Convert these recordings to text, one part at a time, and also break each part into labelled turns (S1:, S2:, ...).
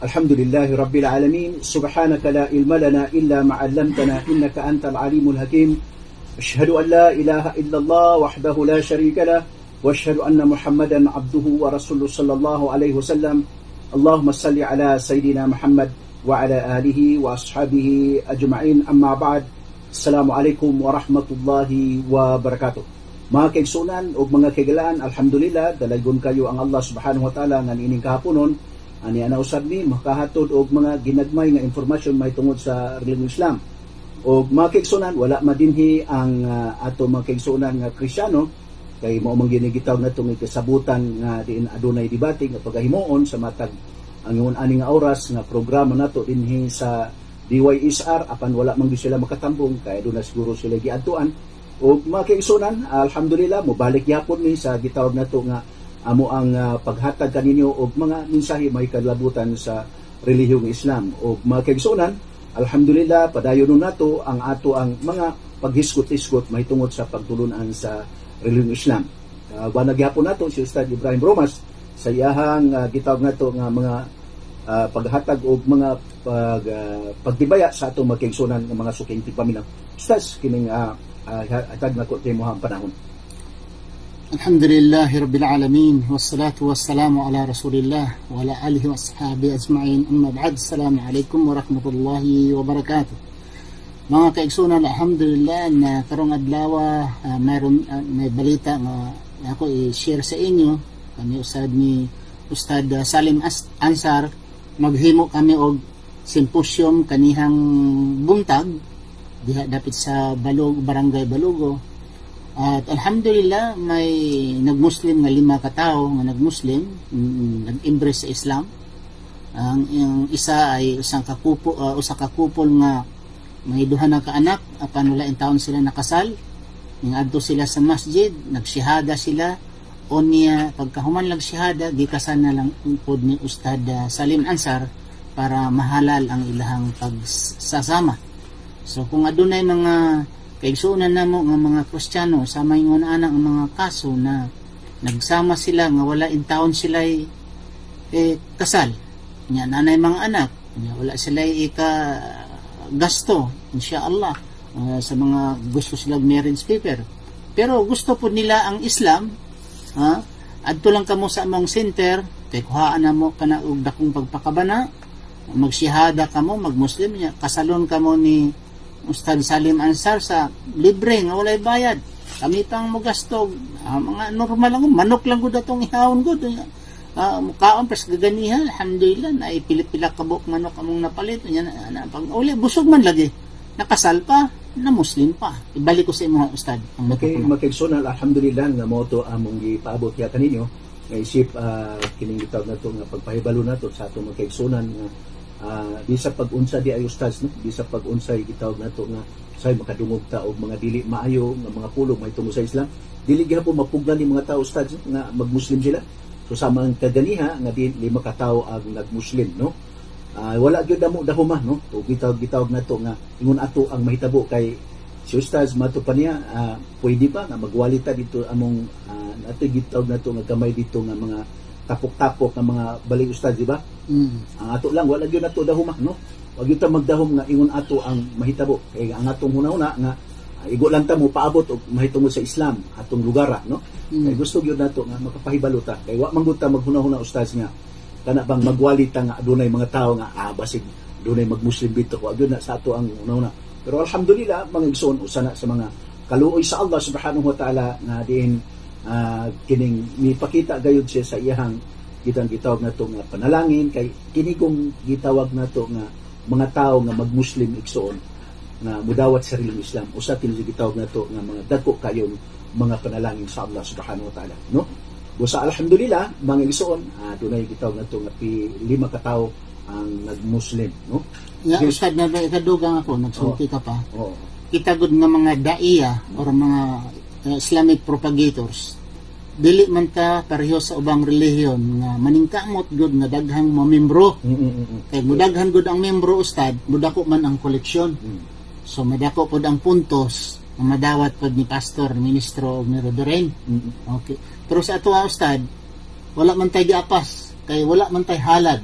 S1: Alhamdulillahi Rabbil Alamin. Subhanaka la ilma lana illa ma'allamtana innaka antal alimul hakim. Ashhadu an la ilaha illallah wahdahu la sharika lah wa ashhadu anna Muhammadan abduhu wa rasuluhu sallallahu alaihi wasallam. Allahumma salli ala Sayyidina Muhammad wa ala alihi wa ashabihi ajma'in. Amma ba'd. Assalamualaikum warahmatullahi wabarakatuh. Mga kaigsunan o mga kaigalaan, alhamdulillah, dalagon kayo ang Allah subhanahu wa ta'ala nga ining kahaponon. Ani ana usab ni makahatod og mga ginagmay nga impormasyon may tungod sa relihiyong Islam. Og mga kaigsunan, wala madinhi ang ato mga kaigsunan nga Kristiyano kay mao man ginigitaw nato nga kasabutan nga diin adunay debate nga pagahimuon sa matag ang ingon ani nga oras nga programa nato dinhi sa DYSR apan wala man gyud sila makatambong kay aduna siguro sila giadtuan. Og mga kaigsunan, alhamdulillah mobalik gyapon ni sa gitawag nato nga amo ang paghatag kaninyo og mga mensahe may kadlabutan sa relihiyong Islam. Og mga kaigsunan, alhamdulillah padayon nato ang ato ang mga paghiskot-iskot may tungod sa pagtulunan sa relihiyong Islam. Banag gyapon nato si Ustad Ibrahim Romas sa iyahang gitawag nato nga mga paghatag og mga pagtibaya sa ato mga kaigsunan nga mga suking tigpaminaw. Ustad, kining hatag nako timo ang panahon.
S2: Alhamdulillahi Rabbil Alamin, wassalatu wassalamu ala Rasulillah wa ala alihi wa ashabihi ajma'in. Amma ba'd, assalamu alaikum wa rahmatullahi wa barakatuh. Mga kaigsunan, alhamdulillah na karong adlaw mayroon may balita nga ako i-share sa inyo. Kami usad ni Ustad Salim Ansar, maghimo kami og symposium kanihang buntag diha dapit sa Barangay Balugo. At alhamdulillah may nagmuslim nga 5 ka tawo nga nagmuslim, nag-embrace sa Islam. Ang isa ay usa ka couple nga may duha na ka anak apan wala in taon sila nakasal. Niadto sila sa masjid, nagsyahada sila. Unya pagkahuman lag syahada gikasan na lang pod ni Ustad Salim Ansar para mahalal ang ilahang pagsasama. So kung adunay mga kaigsunan namo nga mga Kristiyano sa may ana ang mga kaso na nagsama sila nga wala in taon sila kasal, nya nanay mga anak, nya wala sila gasto insyaallah sa mga gusto sila marriage paper, pero gusto po nila ang Islam, adto lang kamo sa among center kay kuhaan namo kana og dakong pagpakabana, magsyahada kamo, magmuslim nya kasalon kamo ni Ustad Salim Ansar sa libre nga walay bayad. Kami pang magasto mga normal lang, manok lang gud atong ihawon gud. Mukaon pas gaganiha, alhamdulillah na ipilip-pila kabok manok among napalit nya na pag uli busog man lagi. Nakasal pa, na Muslim pa. Ibalik ko sa imo Ustad.
S1: Okay, makigsunan alhamdulillah nga mo to among gipaabot ya kaninyo. Nga isip kining gitawag nato nga pagpahibalo nato sa atong makigsunan nga di sa pag-unsa di ay Ustads, no? Di sa pag-unsay gitawag nato nga say makadungog ta og mga dili maayo nga mga pulong may tungo sa Islam, dili gyapon mapuglan ni mga tawo Ustads nga magmuslim sila. So sama ang kaganiha nga di 5 ka tawo ang nagmuslim, no? Wala gyud damo dahuma, no? O gitawag nato nga ingon ato ang mahitabo kay si Ustads mato pa niya pwede pa nga magwalita dito among ato gitawag nato nga gamay dito nga mga tapok-tapok ng mga balik Ustad, di ba? Ang ato lang, wala yun ato dahuma, no? Wag yun ta magdahom nga ingon ato ang mahitabo. Kaya ang atong hunahuna nga, igo lang ta mo paabot o mahitungod sa Islam, atong lugara, no? Kaya gusto yun nato nga makapahibalo ta. Kaya wag manggod ta maghunahuna Ustad nga, kana bang magwalita nga adunay mga tao nga, basig, adunay magmuslim dito, wag yun na sa ato ang hunahuna. Pero alhamdulillah, mga igsoon, usana sa mga kaluoy sa Allah subhanahu wa ta'ala nga diin kining mipakita gayud siya sa iyahang gitawag nato nga panalangin kay kini kong gitawag nato nga mga tao nga magmuslim igsoon nga mudawat sa relihiyong Islam, usa kini gitawag nato nga mga dagko kayong mga panalangin sa Allah subhanahu wa ta'ala, no? Busa alhamdulillah mga igsoon dunay gitawag nato nga 5 ka tawo ang nagmuslim, no?
S2: Ya Ustad na ikadugang ako nagsulti ka pa. Kita gud nga mga daiya or mga Islamic propagators, dili man ta pareho sa ubang relihiyon nga maningkamot gud nga daghang mga membro. Kay mudaghan gud ang membro Ustad, mudako man ang koleksyon. So madako pod ang puntos nga madawat pod ni pastor, ministro o ni reverend. Okay. Pero sa ato Ustad, wala man tay giapas, kay wala man tay halad.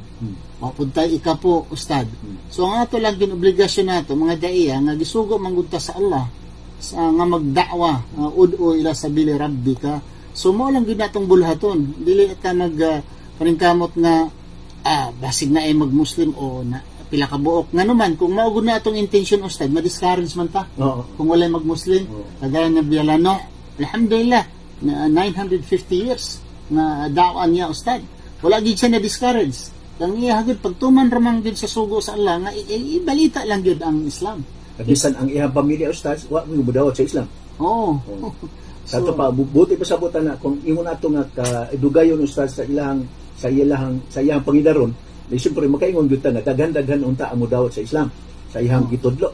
S2: Mapuntay ikapo, Ustad. So nga ito lang ginobligasyon nato mga daiya nga gisugo manggudta sa Allah sa nga magdakwa ud'o ila sabili rabbika. So mo lang gyud natong bulhaton, dili ka paningkamot nga basig na ay mag-Muslim o na pila ka buok nga naman kung mao gud na atong intention, Ustad, ma-discourage man ta. Kung wala mag-Muslim kagaya ng Bialano, alhamdulillah na 950 years na da'wa niya, Ustad, wala gid siya na discourage. Ang iya hagud pagtuman ramang gid sa sugo sa Allah nga ibalita lang gid ang Islam.
S1: Bisan ang iyang pamilya, Ustaz, wa mo budawat sa Islam.
S2: Oo.
S1: Sa to pa buti pa sabutan na kung ingon ato nga edugayon, Ustaz, sa iyang pangidaron, di siyempre makaingon gyud ta nga daghan-daghan unta ang mudawat sa Islam sa iyang gitudlo.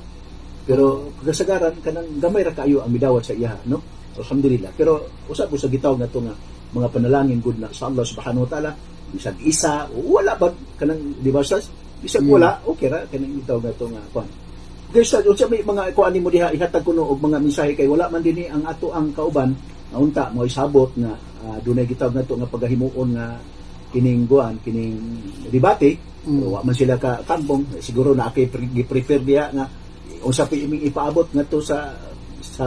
S1: Pero kasagaran kanang gamay ra kaayo ang midawat sa iya, no? Alhamdulillah. Pero usab po sa gitawag nato nga mga panalangin gud na sa Allah subhanahu wa taala, bisag isa wala ba kanang di ba, Ustaz? Bisag wala okay ra kanang gitawag nato nga kuan. Guys, unsa may mga kuan nimo diha ihatag kuno og mga mensahe kay wala man dinhi ang ato ang kauban nga unta mo isabot nga dunay gitawag nato nga pagahimuon nga kining debate. Wa man sila ka tambong, siguro na kay gi-prefer diha nga unsa pa imong ipaabot ngadto sa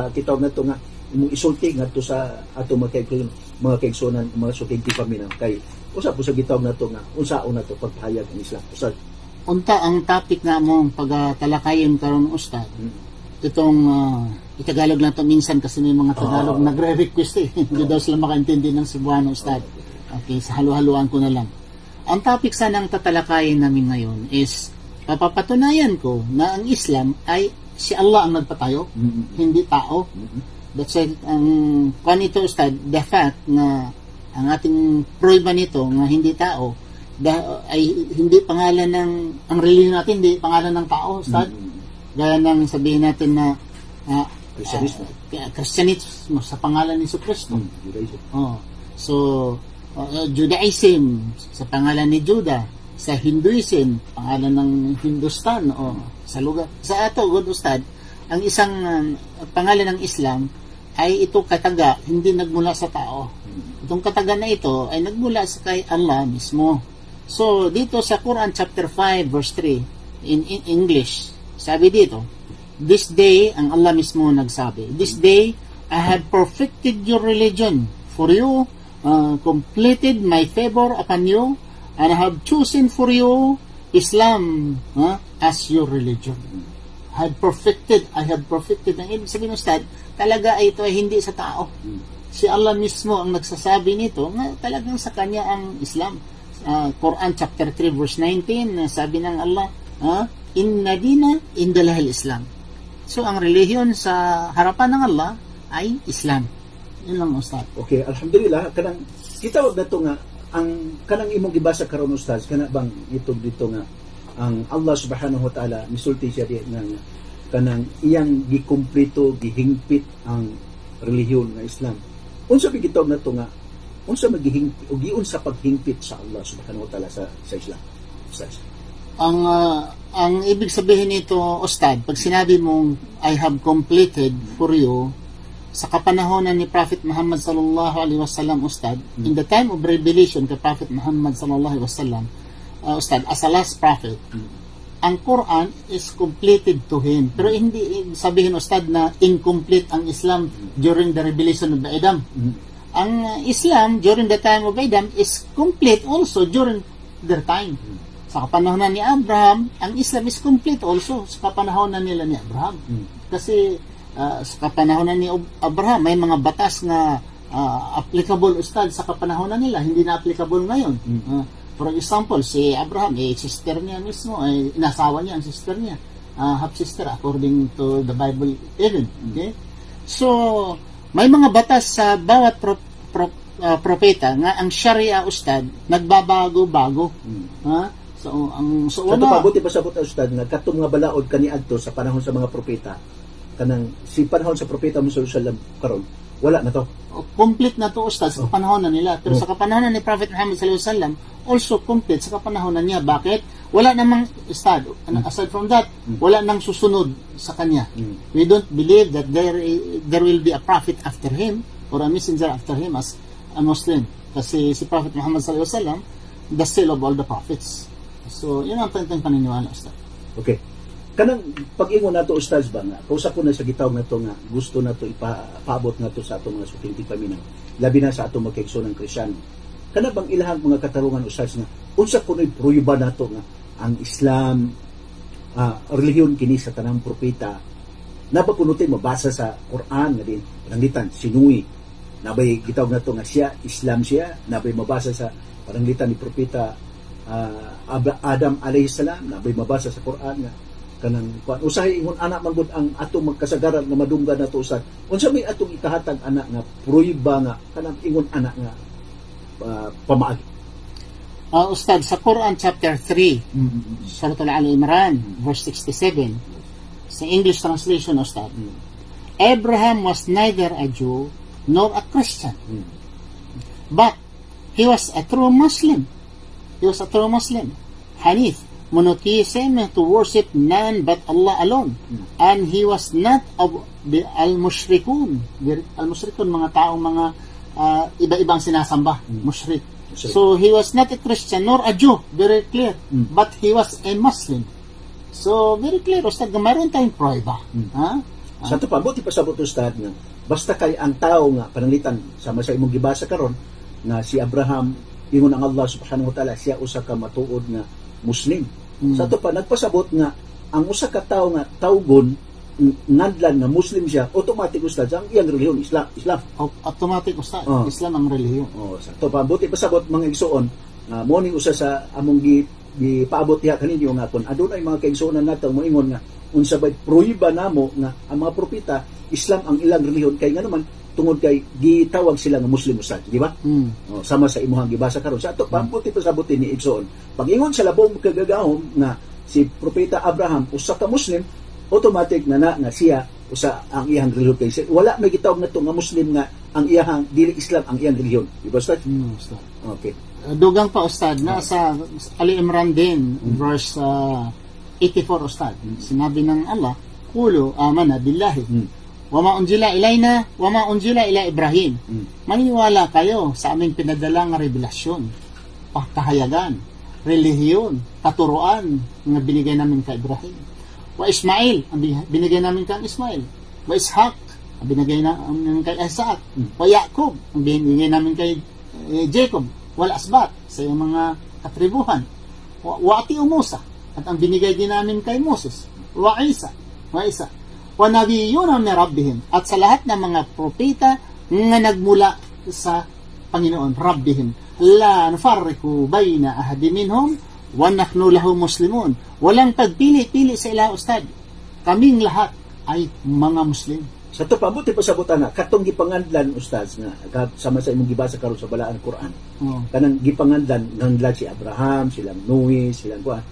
S1: kitawag nato nga imong isulti ngadto sa ato mga kaigsunan, mga sukinti paminaw kay usap po sa gitawag nato nga unsaon nato pagpahayag ang Islam. Ustad,
S2: unta ang topic nga mong pagtalakayin karon, Ustad, itong itagalog lang to minsan kasi may mga Tagalog nagre-request hindi daw sila makaintindi ng Cebuano, Ustad. Okay, sa halu-haluan ko na lang. Ang topic sana ang tatalakayin namin ngayon is papapatunayan ko na ang Islam ay si Allah ang nagpatayo, hindi tao. That's it. Ang kanito, Ustad, the fact na ang ating prueba nito nga hindi tao ay hindi pangalan ng ang relihiyon natin, hindi pangalan ng tao, Ustad. Gaya nang sabihin natin na Kristyanismo sa pangalan ni Kristo. So Judaism sa pangalan ni Juda, sa Hinduism pangalan ng Hindustan o sa lugar. Sa ato, good Ustad, ang isang pangalan ng Islam ay ito kataga, hindi nagmula sa tao. Itong kataga na ito ay nagmula sa kay Allah mismo. So, dito sa Quran chapter 5 verse 3 in English, sabi dito, this day, ang Allah mismo nagsabi, this day I have perfected your religion for you, completed my favor upon you, and I have chosen for you Islam as your religion. I have perfected. Ang ibig sabihin, Ustad, talaga ay ito ay hindi sa tao. Si Allah mismo ang nagsasabi nito nga talagang sa kanya ang Islam. Quran chapter 3 verse 19, sabi ng Allah, inna dina indalahil Islam. So ang relihiyon sa harapan ng Allah ay Islam. Yun lang, Ustad.
S1: Okay, alhamdulillah, kanang kitawag na to nga ang kanang imong gibasa karon, Ustad, kana bang itog dito nga ang Allah subhanahu wa ta'ala misulti siya di nga kanang iyang gikumpleto, gihingpit ang relihiyon nga Islam. Unsa bigitawag na to nga unsa magihingpit o giun sa paghingpit sa Allah subhanahu wa ta'ala sa Islam, Ustad?
S2: Ang ibig sabihin nito, Ustad, pag sinabi mong I have completed for you, sa kapanahonan ni Prophet Muhammad sallallahu alaihi wasallam, Ustad, in the time of revelation kay Prophet Muhammad sallallahu alaihi wasallam, Ustad, as a last prophet, ang Quran is completed to him. Pero hindi sabihin, Ustad, na incomplete ang Islam during the revelation of Adam. Ang Islam during the time of Adam is complete also during their time. Sa kapanahonan ni Abraham, ang Islam is complete also sa kapanahonan nila ni Abraham. Kasi sa kapanahonan ni Abraham, may mga batas na applicable, Ustad, sa kapanahonan nila, hindi na applicable ngayon. For example, si Abraham, sister niya mismo, inasawa niya ang sister niya, half sister according to the Bible even. Okay? So, may mga batas sa bawat propeta nga ang Sharia, Ustad, nagbabago-bago. So,
S1: pabuti pa sa Ustad, nga katong nga balaod kaniadto sa panahon sa mga propeta, kanang si panahon sa propeta Muhammad sallallahu alaihi wasallam karon wala na to.
S2: Complete na to, Ustad, sa kapanahonan nila. Pero sa kapanahonan ni Prophet Muhammad sallallahu alaihi wasallam, also complete sa kapanahonan niya. Bakit? Wala namang, Ustad, aside from that, wala nang susunod sa kanya. We don't believe that there will be a prophet after him or a messenger after him as a Muslim. Kasi si Prophet Muhammad sallallahu alaihi wasallam, the seal of all the prophets. So, yun ang tantang paniniwala, Ustad.
S1: Okay. Kanang pag-ingon nato ustaz ba nga kausap ko na sa gitaw na to nga gusto na to ipaabot na to sa ato mga sukinti paminaw labi na sa ato magkaigsoon ng Kristiyano. Kana bang ilahang mga katarungan ustaz nga unsa kunoy proyuba nato nga ang Islam relihiyon kini sa tanang propeta napakunutin mabasa sa Quran nga din pananglitan sinuwi nabay gitawag nato nga siya Islam siya nabay mabasa sa pananglitan ni propeta Adam alayhi salam nabay mabasa sa Quran nga kanang kuan usahay ingon anak man gud ang atong magkasagaran nga madunggan nato usad unsa may atong ikahatag anak nga proyba nga kanang ingon anak nga pamaagi.
S2: Ustad, sa Quran chapter 3 Surah Al-Imran verse 67 sa English translation, Ustad, Abraham was neither a Jew nor a Christian, but he was a true Muslim. He was a true Muslim. Hanif, monotheism, to worship none but Allah alone. And he was not of the al-mushrikun. Al-mushrikun, mga taong mga iba-ibang sinasamba. Mushrik. So he was not a Christian nor a Jew. Very clear. But he was a Muslim. So very clear, Ustad, mayroon tayong prueba.
S1: Sa ito pa, buti pa sabot Ustad nga basta kay ang tao nga pananglitan sama sa imong gibasa karon na si Abraham ingon ang Allah subhanahu wa ta'ala siya usa ka matuod nga Muslim. Sa ito pa, nagpasabot nga ang usa ka tao nga tawgon ngadlan nga Muslim siya, automatic Ustad ang iyang relihiyon Islam.
S2: Automatic, Ustad. Islam ang relihiyon.
S1: Sa ito pa, buti pasabot mga igsoon morning usa sa among gipaabot diha kaninyo nga kun adunay mga kaigsuonan nato moingon nga unsa bay prohiba namo nga ang mga propeta Islam ang ilang relihiyon kay nga naman tungod kay gitawag sila nga Muslim Ustad, di ba? Sama sa imuhang gibasa karon sa ato pambuti pasabot ni igsoon pag-ingon sa labong kagagahom nga si propeta Abraham usa ka Muslim, automatic na siya usa ang iyang relihiyon kay wala may gitawag nato nga Muslim nga ang iyang dili Islam ang iyang relihiyon, di ba Ustad? Okay.
S2: Dugang pa, Ustad, nasa Ali Imran din verse 84, Ustad, sinabi ng Allah, Qulu amana billahi wama unjila ilayna wama unjila ila Ibrahim. Maniniwala kayo sa aming pinadalang revelasyon, pagkahayagan, relihiyon, katuruan nga binigay namin kay Ibrahim. Wa Ismail, ang binigay namin kay Ismail. Wa Ishaq, ang binigay namin kay Isaac. Wa Yaakub, ang binigay namin kay Jacob. Wal asbat, sa iyong mga katribuhan. Wa ati Musa, at ang binigay din namin kay Moses. Wa Isa. Wa nabiyuna min rabbihim, at sa lahat ng mga propeta nga nagmula sa Panginoon, rabbihim. La nufarriku bayna ahadi minhum wa nahnu lahu muslimun. Walang pagpili-pili sa ila, Ustad. Kaming lahat ay mga Muslim.
S1: Sa ito pa, buti pa sabutan na katong gipangandlan Ustaz nga sama sa imong gibasa karon sa balaan Quran. Kanang gipangandlan si Abraham, silang Noe, silang kuan.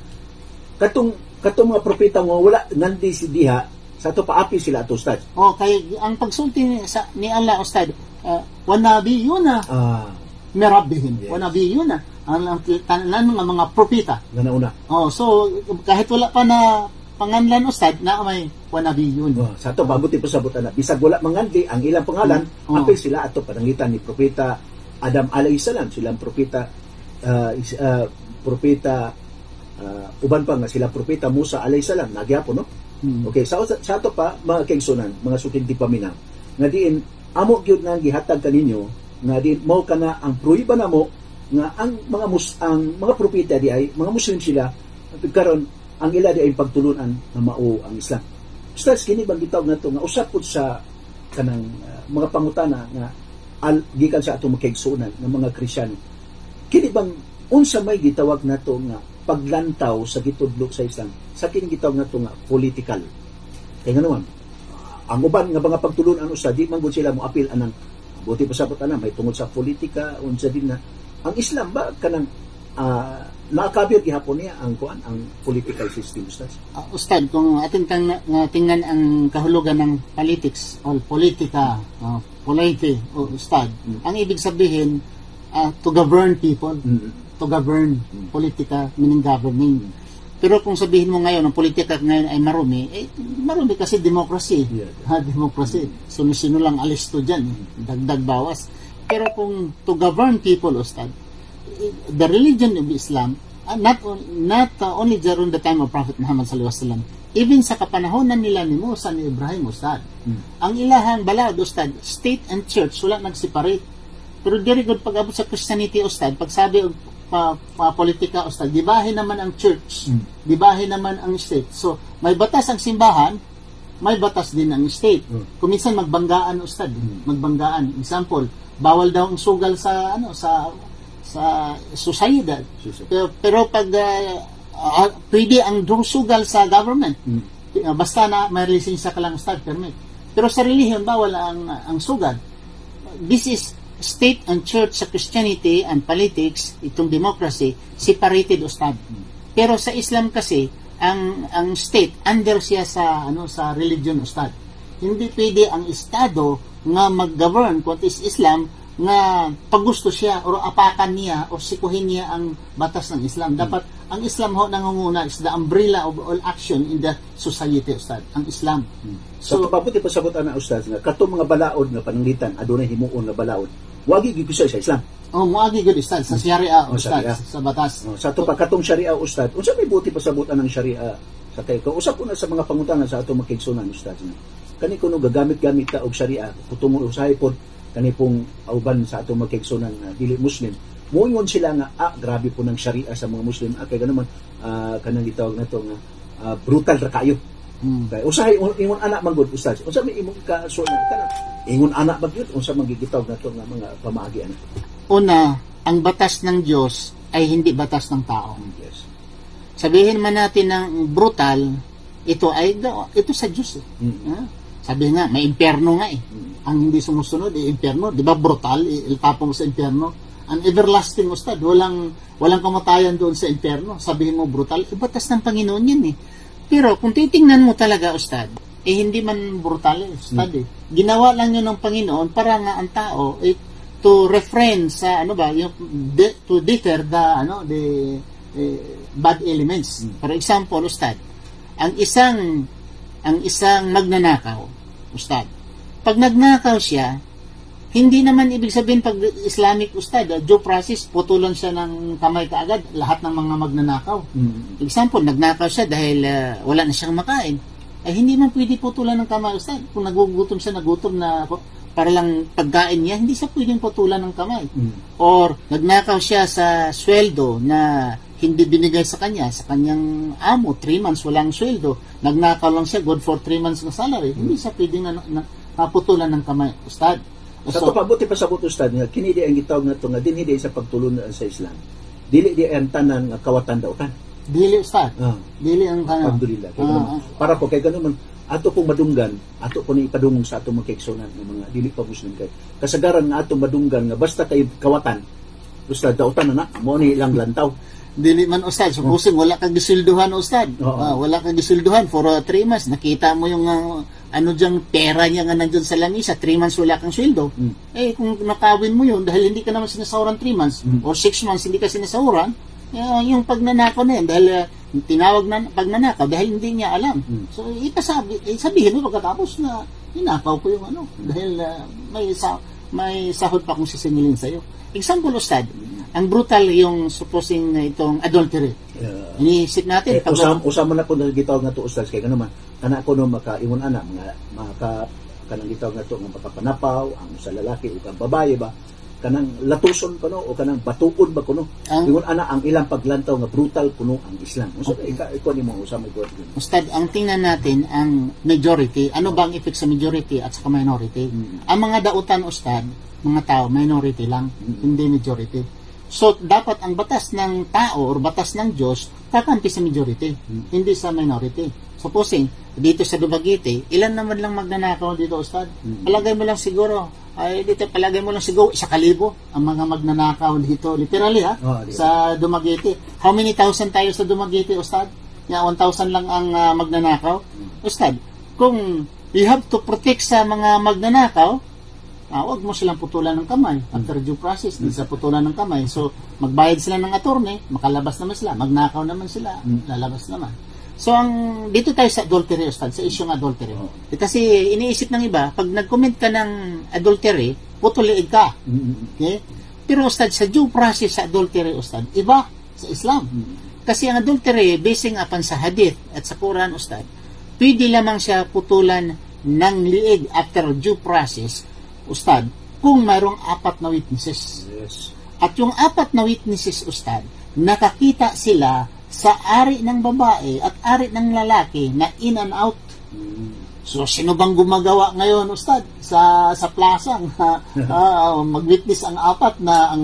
S1: Katong mga propeta nga wala nandi si diha sa ito paapi sila ato Ustaz.
S2: Kay ang pagsulti ni Allah, Ustad, wa nabiyuna min rabbihim. Wa nabiyuna ang mga propeta
S1: nga nauna.
S2: So kahit wala pa na panganlan, Ustad, na may wanabiyun.
S1: Sa ito, mabuti po sabutan na bisag wala mangandi ang ilang pangalan, apil sila ato pananglitan ni propeta Adam alayhi salam, silang propeta uban pa nga silang propeta Musa alayhi salam, nagyapo no? Okay, sa ato pa mga kaigsunan, mga sukinti paminaw, nga diin amo gyud nang gihatag kaninyo nga diin mao kana ang prohiba namo nga ang mga propeta di ay mga Muslim sila karon ang ila di ay pagtulunan na mao ang Islam. Ustaz, kini bang gitawag nato nga usap pud sa kanang mga pangutana nga gikan sa atong makaigsunan ng mga Kristiyano. Kini bang unsa may gitawag nato nga paglantaw sa gitudlo sa Islam? Sa kini gitawag nato nga political. Kay nga ang uban nga mga pagtulunan ustad di man gud sila mo apil anang buti pa sabot ana may tungod sa politika unsa din na ang Islam ba kanang nakakabir gihapon niya ang political system, Ustaz?
S2: Ustad, kung atin kang tingnan ang kahulugan ng politics o politika, polity o Ustad, ang ibig sabihin to govern people, to govern politika, meaning governing. Pero kung sabihin mo ngayon, ang politika ngayon ay marumi, marumi kasi democracy. Democracy. Sino lang alisto dyan, dagdag bawas. Pero kung to govern people, Ustad, the religion of Islam not only during the time of Prophet Muhammad sallallahu alaihi wasallam, even sa kapanahonan nila ni Musa ni Ibrahim, Ustad. Ang ilahang balaod, Ustad, state and church, wala nag-separate. Pero diri gud pag-abot sa Christianity, Ustad, pag sabi og politika, Ustad, dibahin naman ang church, dibahin naman ang state. So, may batas ang simbahan, may batas din ang state. Kuminsan magbanggaan, Ustad, magbanggaan. Example, bawal daw ang sugal sa sa sociedad. Pero pag pwede ang sugal sa government, basta na may lisensya ka lang, Ustad, permit. Pero sa relihiyon, bawal ang sugal. This is state and church sa Christianity and politics, itong democracy, separated, Ustad. Pero sa Islam kasi, ang state under siya sa sa religion, Ustad. Hindi pwede ang estado nga mag-govern kung is Islam nga pag gusto siya o apakan niya o sikuhin niya ang batas ng Islam. Dapat ang Islam ho nangunguna is the umbrella of all action in the society, Ustad, ang Islam.
S1: So pabuti pasabot ana, Ustad, nga katong mga balaod nga pananglitan adunay himuon nga balaod wagi gyud sa Islam.
S2: Moagi gyud, Ustad, sa Sharia, Ustad, sa batas.
S1: Sa ato pa katong Sharia, Ustad, unsa may buti pasabot anang Sharia sa kay kausap ko na sa mga pangutangan sa ato makigsunan, Ustad. Kani kuno gagamit-gamit ta og Sharia kutungo usahay pod kani pong auban sa atong magkaigsunan na dili Muslim, muingon sila nga grabe po ng Sharia sa mga Muslim, kay ganaman kanang gitawag nato nga brutal ra kayo. Kay usahay ingon anak man gud, Ustad, unsa may imong kasulna kana ingon anak ba gyud, unsa magigitawag nato nga mga pamaagi ana?
S2: Una, ang batas ng Diyos ay hindi batas ng tao.
S1: Yes.
S2: Sabihin man natin ng brutal, ito sa Diyos. Sabi nga, may impyerno nga eh. Ang hindi sumusunod, impyerno. Di ba brutal? Iltapon mo sa impyerno. Ang everlasting, Ustad, walang kamatayan doon sa impyerno. Sabihin mo brutal, batas ng Panginoon yan eh. Pero kung titingnan mo talaga, Ustad, hindi man brutal Ustad eh. Ginawa lang yun ng Panginoon para nga ang tao to refrain sa to deter the bad elements. For example, Ustad, ang isang magnanakaw, Ustad, pag nagnakaw siya, hindi naman ibig sabihin pag Islamic, Ustad, due process, putulan siya ng kamay kaagad lahat ng mga magnanakaw. Example, nagnakaw siya dahil wala na siyang makain. Ay hindi man pwede putulan ng kamay, Ustad. Kung nagugutom siya, na para lang pagkain niya, hindi siya pwedeng putulan ng kamay. Or nagnakaw siya sa sweldo na hindi binigay sa kanyang amo, 3 months walang sweldo, nagnakaw lang siya, good for 3 months na salary, hindi siya pwedeng naputulan ng kamay, Ustad.
S1: Sa ito pabuti pasabot, Ustad, nga kini di ang gitawag nato nga dinhi di sa pagtulon sa Islam, dili di ang tanan nga kawatan daotan,
S2: dili, Ustad, dili ang
S1: alhamdulillah. Para po kay ganun ato pong madunggan, ato po ni ipadungong sa ato magkaigsunan ng mga dili pa Muslim kay kasagaran nga ato madunggan nga basta kay kawatan, Ustad, daotan na mo ni ilang lantaw.
S2: Dili man, Ustad, supposing wala kang gisilduhan, Ustad. Wala kang gisilduhan for 3 months. Nakita mo yung diyang pera niya nga nandun sa langis, 3 months wala kang sweldo. Kung nakawin mo yun, dahil hindi ka naman sinasahuran 3 months, or 6 months hindi ka sinasahuran, yung pagnanakaw na yan, dahil tinawag na pagnanakaw, dahil hindi niya alam. So, sabihin mo pagkatapos na ninakaw ko yung dahil may sahod pa kung sisingilin sa'yo. Example, Ustad, ang brutal yung supposing itong adultery. Iniisip natin
S1: usama na po na gitawag na to, Ustad, kay naman kana ko no makaingon ana mga kanang gitawag na to nga makapanapaw ang sa lalaki o kang babae ba kanang latuson pa no o kanang batuon ba kuno ingon ana ang ilang paglantaw nga brutal kuno ang Islam. Usa ikaw ni mo usama ko.
S2: Ustad, ang tingnan natin ang majority, ano ba ang effect sa majority at sa minority? Ang mga dautan, Ustad, mga tao minority lang, hindi majority. So, dapat ang batas ng tao or batas ng Diyos kakampi sa majority, hindi sa minority. Supposing, dito sa Dumaguete, ilan naman lang magnanakaw dito, Ustad? Palagay mo lang siguro, palagay mo lang siguro 1,000 ang mga magnanakaw dito, literally sa Dumaguete. How many thousand tayo sa Dumaguete, Ustad? 1,000 lang ang magnanakaw. Ustad, kung you have to protect sa mga magnanakaw, huwag mo silang putulan ng kamay after due process, di sa putulan ng kamay. So, magbayad sila ng attorney, makalabas naman sila, magnakaw naman sila, lalabas naman. So, dito tayo sa adultery, Ustad, sa isyong adultery. Kasi iniisip ng iba, pag nag-comment ka ng adultery, putuliig ka. Okay? Pero, Ustad, sa due process sa adultery, Ustad, iba sa Islam. Kasi ang adultery, basing upon sa hadith at sa Quran, Ustad, pwede lamang siya putulan ng liig after due process, Ustad, kung mayroong 4 na witnesses.
S1: Yes.
S2: At yung 4 na witnesses, Ustad, nakakita sila sa ari ng babae at ari ng lalaki na in and out. So, sino bang gumagawa ngayon, Ustad, sa plaza? Mag-witness ang 4 na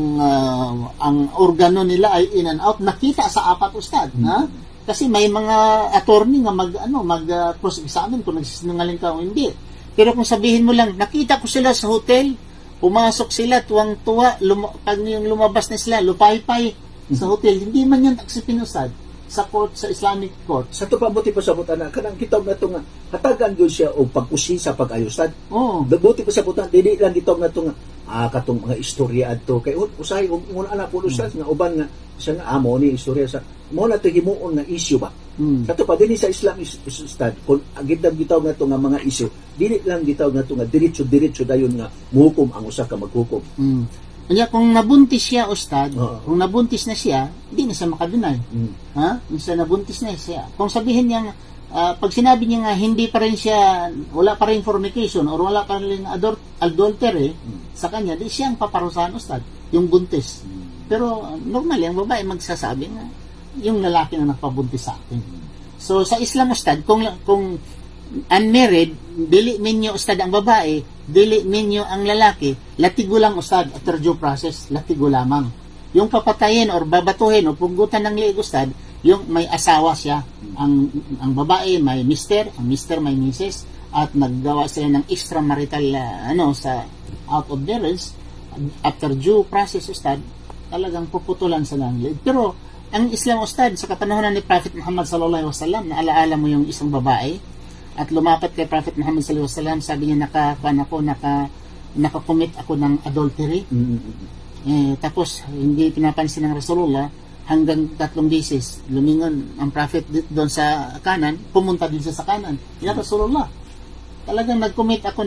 S2: ang organo nila ay in and out. Nakita sa 4, Ustad. Ha? Kasi may mga attorney nga mag-cross-examine kung nagsisinungaling ka o hindi. Pero kung sabihin mo lang, nakita ko sila sa hotel, pumasok sila, tuwang-tuwa, pag yung lumabas na sila, lupay-pay sa hotel, hindi man yan aksipin, Ustad, sa court, sa Islamic court.
S1: Sa ito pa, buti pa sa buta na, kanang kitawag na ito nga, hatagan yun siya o pagkusi sa pag-ayusan. Buti pa sa buta, dili lang kitawag na ito nga, katong mga istorya ato kay usahay, unang anak po, Ustad, nga uban nga, siya nga, amo ni istorya sa, mo na ito himuon nga issue ba? Sa ito pa, dili sa Islam, Ustad, kung agitang gitawag na ito nga mga issue, dili lang gitawag na ito nga, diretso dayon nga, muhukom ang usa ka maghukom.
S2: Kanya kung nabuntis siya, Ustad, kung nabuntis na siya, hindi na siya makadunay. Ha? Kung siya nabuntis na siya. Kung sabihin niya, pag sinabi niya nga, hindi pa rin siya, wala pa rin fornication or wala pa rin adultery sa kanya, di siyang paparusahan, Ustad, yung buntis. Pero normally, ang babae magsasabi nga, yung lalaki na nagpabuntis sa akin. So, sa Islam, Ustad, kung unmarried, dili minyo, Ustad, ang babae, dili minyo ang lalaki, latigo lang, Ustad, after due process, latigo lamang. Yung papatayin or babatuhin o pugutan ng liig, Ustad, yung may asawa siya, ang babae may mister, ang mister may misis, at naggawa sila ng extramarital sa out of marriage, after due process, Ustad, talagang puputulan sa ng liig. Pero ang Islam, Ustad, sa kapanahonan ni Prophet Muhammad sallallahu alaihi wasallam, naalaala mo yung isang babae at lumapat kay Prophet Muhammad sallallahu alaihi wasallam, sabi niya, nakakommit ako ng adultery. Tapos hindi pinapansin ng Rasulullah hanggang 3 beses. Lumingon ang Prophet doon sa kanan, pumunta din siya sa kanan. Ya Rasulullah, talagang nag-commit ako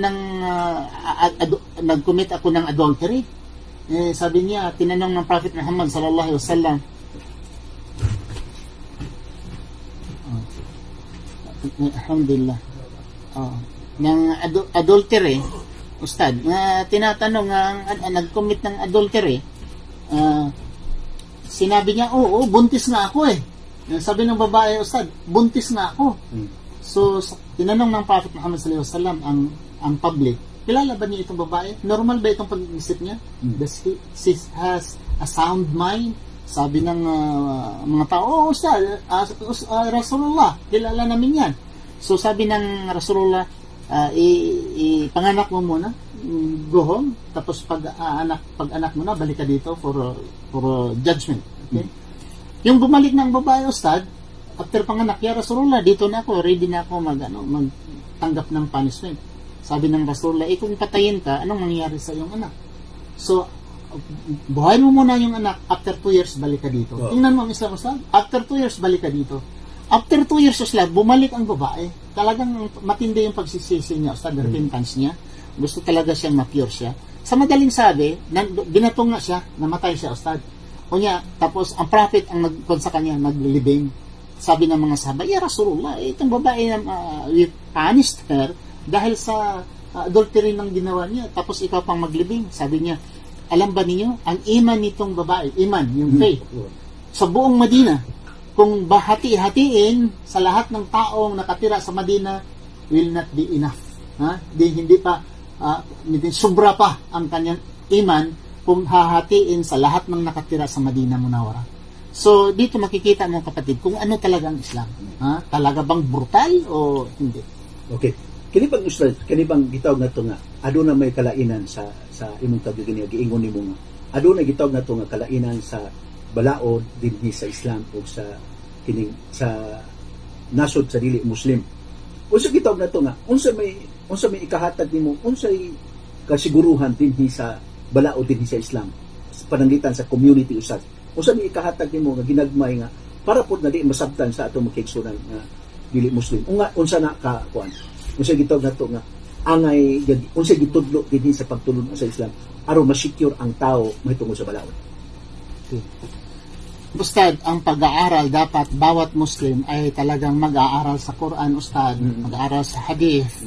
S2: ng adultery. Sabi niya, tinanong ng Prophet Muhammad sallallahu alaihi wasallam, alhamdulillah, ng adultery, Ustad, na tinatanong nag-commit ng adultery, sinabi niya, oo, buntis nga ako eh. Sabi ng babae, Ustad, buntis nga ako. So, tinanong ng Prophet Muhammad sallallahu alaihi wasallam ang public, kilala ba niya itong babae? Normal ba itong pag-iisip niya? Does she has a sound mind? Sabi ng mga tao, Ustad, Rasulullah, kilala namin yan. So sabi ng Rasulullah, ipanganak mo muna, go home, tapos pag anak mo na, balik ka dito for judgment. Okay? Yung bumalik ng babae, Ustad, after panganak, ya Rasulullah, dito na ako, ready na ako magtanggap ng punishment. Sabi ng Rasulullah, kung patayin ka, anong mangyayari sa iyong anak? So, buhayin mo muna yung anak, after 2 years, balik ka dito. Tingnan mo ang Islam, Ustad, after 2 years, balik ka dito. After 2 years, Ustad, bumalik ang babae. Talagang matindi yung pagsisisi niya, Ustad, repentance niya. Gusto talaga siyang ma-pure siya. Sa madaling sabi, binatong na siya, namatay siya, Ustad. Kunya, tapos ang prophet ang nagkon sa kanya, naglilibing. Sabi ng mga sahabay, ya Rasulullah, itong babae, we punished her dahil sa adultery ng ginawa niya, tapos ikaw pang maglibing. Sabi niya, alam ba niyo, ang iman nitong babae, iman, yung faith, sa buong Madina, kung bahati-hatiin sa lahat ng taong nakatira sa Madina, will not be enough. Hindi pa, sobra pa ang kanyang iman kung hahatiin sa lahat ng nakatira sa Madina Munawara. So, dito makikita mo, kapatid, kung ano talaga ang Islam. Talaga bang brutal o hindi? Okay.
S1: Kini bang gitawag na ito nga, ado na may kalainan sa imong tabi giingon nimo nga, ado na gitawag na ito nga kalainan sa balaod dinhi sa Islam o sa kining sa nasod sa dili Muslim. Unsa gitawag na ito nga, unsa may ikahatag nimo, unsay kasiguruhan dinhi sa balaod dinhi sa Islam sa pananglitan sa community usad. Unsa may ikahatag nimo nga ginagmay nga para pud na di masabtan sa atong makigsunan nga dili Muslim. Unsa na ka kuan? Unsa gitawag nato nga angay unsa gitudlo dinhi sa pagtulon sa Islam aron ma-secure ang tao mahitungod sa balaod.
S2: Okay. Ustad, ang pag-aaral dapat bawat Muslim ay talagang mag-aaral sa Quran, Ustad, mag-aaral sa Hadith,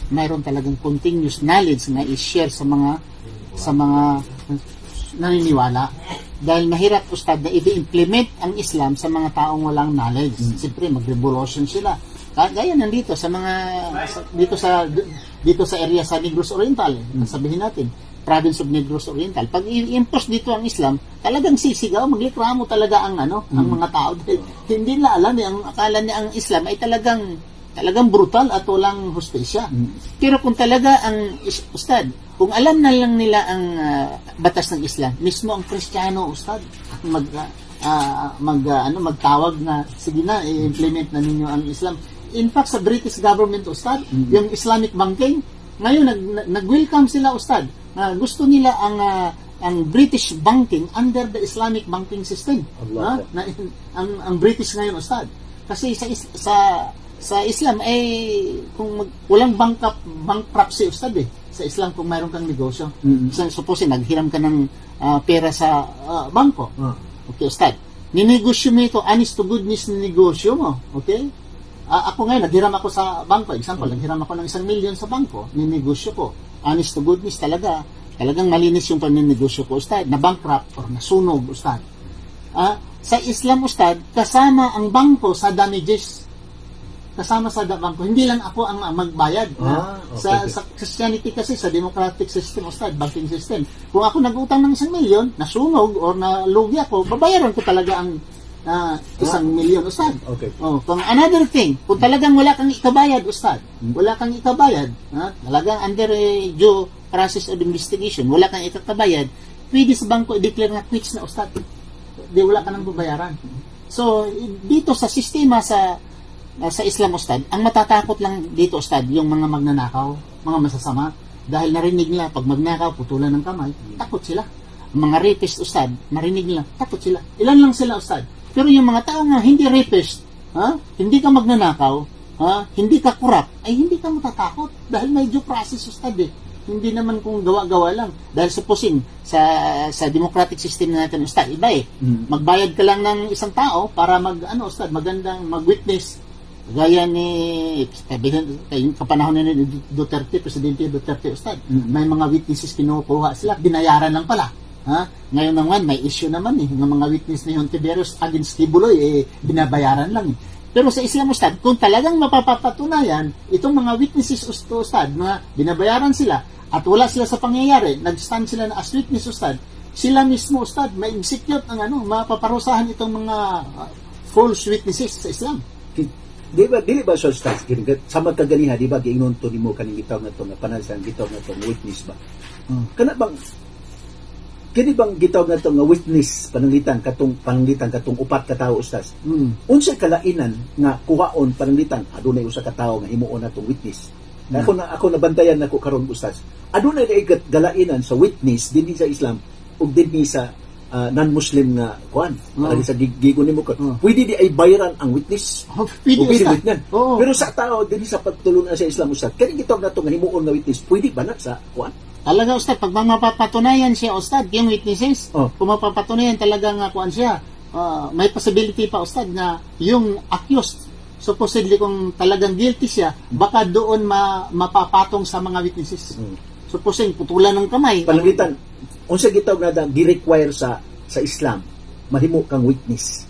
S2: mayroon talagang continuous knowledge na i-share sa mga naniniwala. Dahil mahirap, Ustad, na i-implement ang Islam sa mga taong walang knowledge. Siyempre, mag-revolution sila. Gaya nandito sa mga dito sa area sa Negros Oriental, sabihin natin, province of Negros Oriental. Pag i-impose dito ang Islam, talagang sisigaw, maglikramo talaga ang ang mga tao. Dahil hindi nila alam, ang akala niya ang Islam ay talagang brutal at walang hustisya. Pero kung talaga ang Ustad, kung alam na lang nila ang batas ng Islam, mismo ang Kristiyano, Ustad, magtawag na, sige na, i-implement na ninyo ang Islam. In fact, sa British government, Ustad, yung Islamic banking, ngayon nag-welcome sila, Ustad, na gusto nila ang British banking under the Islamic banking system. Ang British ngayon, Ustad. Kasi sa Islam ay kung walang bankruptcy, Ustad, sa Islam kung mayroon kang negosyo. Suppose naghiram ka ng pera sa bangko. Okay, Ustad. Ninegosyo mo ito, honest to goodness na negosyo mo. Okay? Ako ngayon, naghiram ako sa bangko. Example, naghiram ako ng 1 million sa bangko. Ninegosyo ko. Honest to goodness talaga. Talagang malinis yung paninegosyo ko, Ustad. Na bankrupt or nasunog, Ustad. Sa Islam, Ustad, kasama ang bangko sa damages. Kasama sa bangko. Hindi lang ako ang magbayad. Okay. Sa Christianity kasi, sa democratic system, Ustad, banking system. Kung ako nag-utang ng 1 million, nasunog or nalugi ako, babayaran ko talaga ang 1 million, Ustad.
S1: Okay.
S2: Kung another thing, kung talagang wala kang ikabayad, Ustad, wala kang ikabayad, talagang under due process of investigation, wala kang ikakabayad, pwede sa bangko i-declare na quits na, Ustad. Di wala ka nang babayaran. So, dito sa sistema sa Islam, Ustad, ang matatakot lang dito, Ustad, yung mga magnanakaw, mga masasama, dahil narinig nila, pag magnakaw, putulan ng kamay, takot sila. Mga rapist, Ustad, marinig nila, takot sila. Ilan lang sila, Ustad. Pero yung mga tao nga hindi rapist, hindi ka magnanakaw, hindi ka corrupt, ay hindi ka matatakot dahil may due process, Ustad, Hindi naman kung gawa-gawa lang. Dahil supposing sa democratic system natin, Ustad, iba magbayad ka lang ng isang tao para Ustad, magandang mag-witness. Gaya ni kapanahon ni Duterte, Presidente Duterte, Ustad. May mga witnesses kinukuha sila, binayaran lang pala. Ngayon naman, may issue naman ng mga witness ni Hontiveros against Kibuloy, binabayaran lang. Pero sa Islam, Ustad, kung talagang mapapatunayan, itong mga witnesses, Ustad, na binabayaran sila at wala sila sa pangyayari, nag-stand sila na as witness, Ustad, sila mismo, Ustad, may execute ang mapaparusahan itong mga false witnesses sa Islam.
S1: Di ba so Ustad, sa magkaganiha, di ba, giingon to ni mo kaning gitaw na to, na panalsan gitaw na to, witness ba? Kini bang gitawag na ito nga witness pananglitan katong upat ka tawo, Ustaz? Unsay kalainan nga kuhaon pananglitan adunay usa ka tawo nga himuon natong witness. Ako nabantayan nako karon, Ustaz. Adunay galainan sa witness dinhi sa Islam ug dinhi sa non-Muslim nga kuan. Sa gigon nimo ko. Pwede di ay bayaran ang witness. Pwede witness. Pero sa tao dinhi sa pagtulon sa Islam, Ustaz, kani gitawag nato nga himuon nga witness, pwede ba na sa kuan?
S2: Talaga, Ustad, pag mapapatunayan siya, Ustad, yung witnesses, kung mapapatunayan talaga nga kuan siya, may possibility pa, Ustad, na yung accused, supposedly kung talagang guilty siya, baka doon mapapatong sa mga witnesses. Supposedly, putulan ng kamay.
S1: Pananglitan, unsa gitawag na gi-require sa Islam, mahimo kang witness.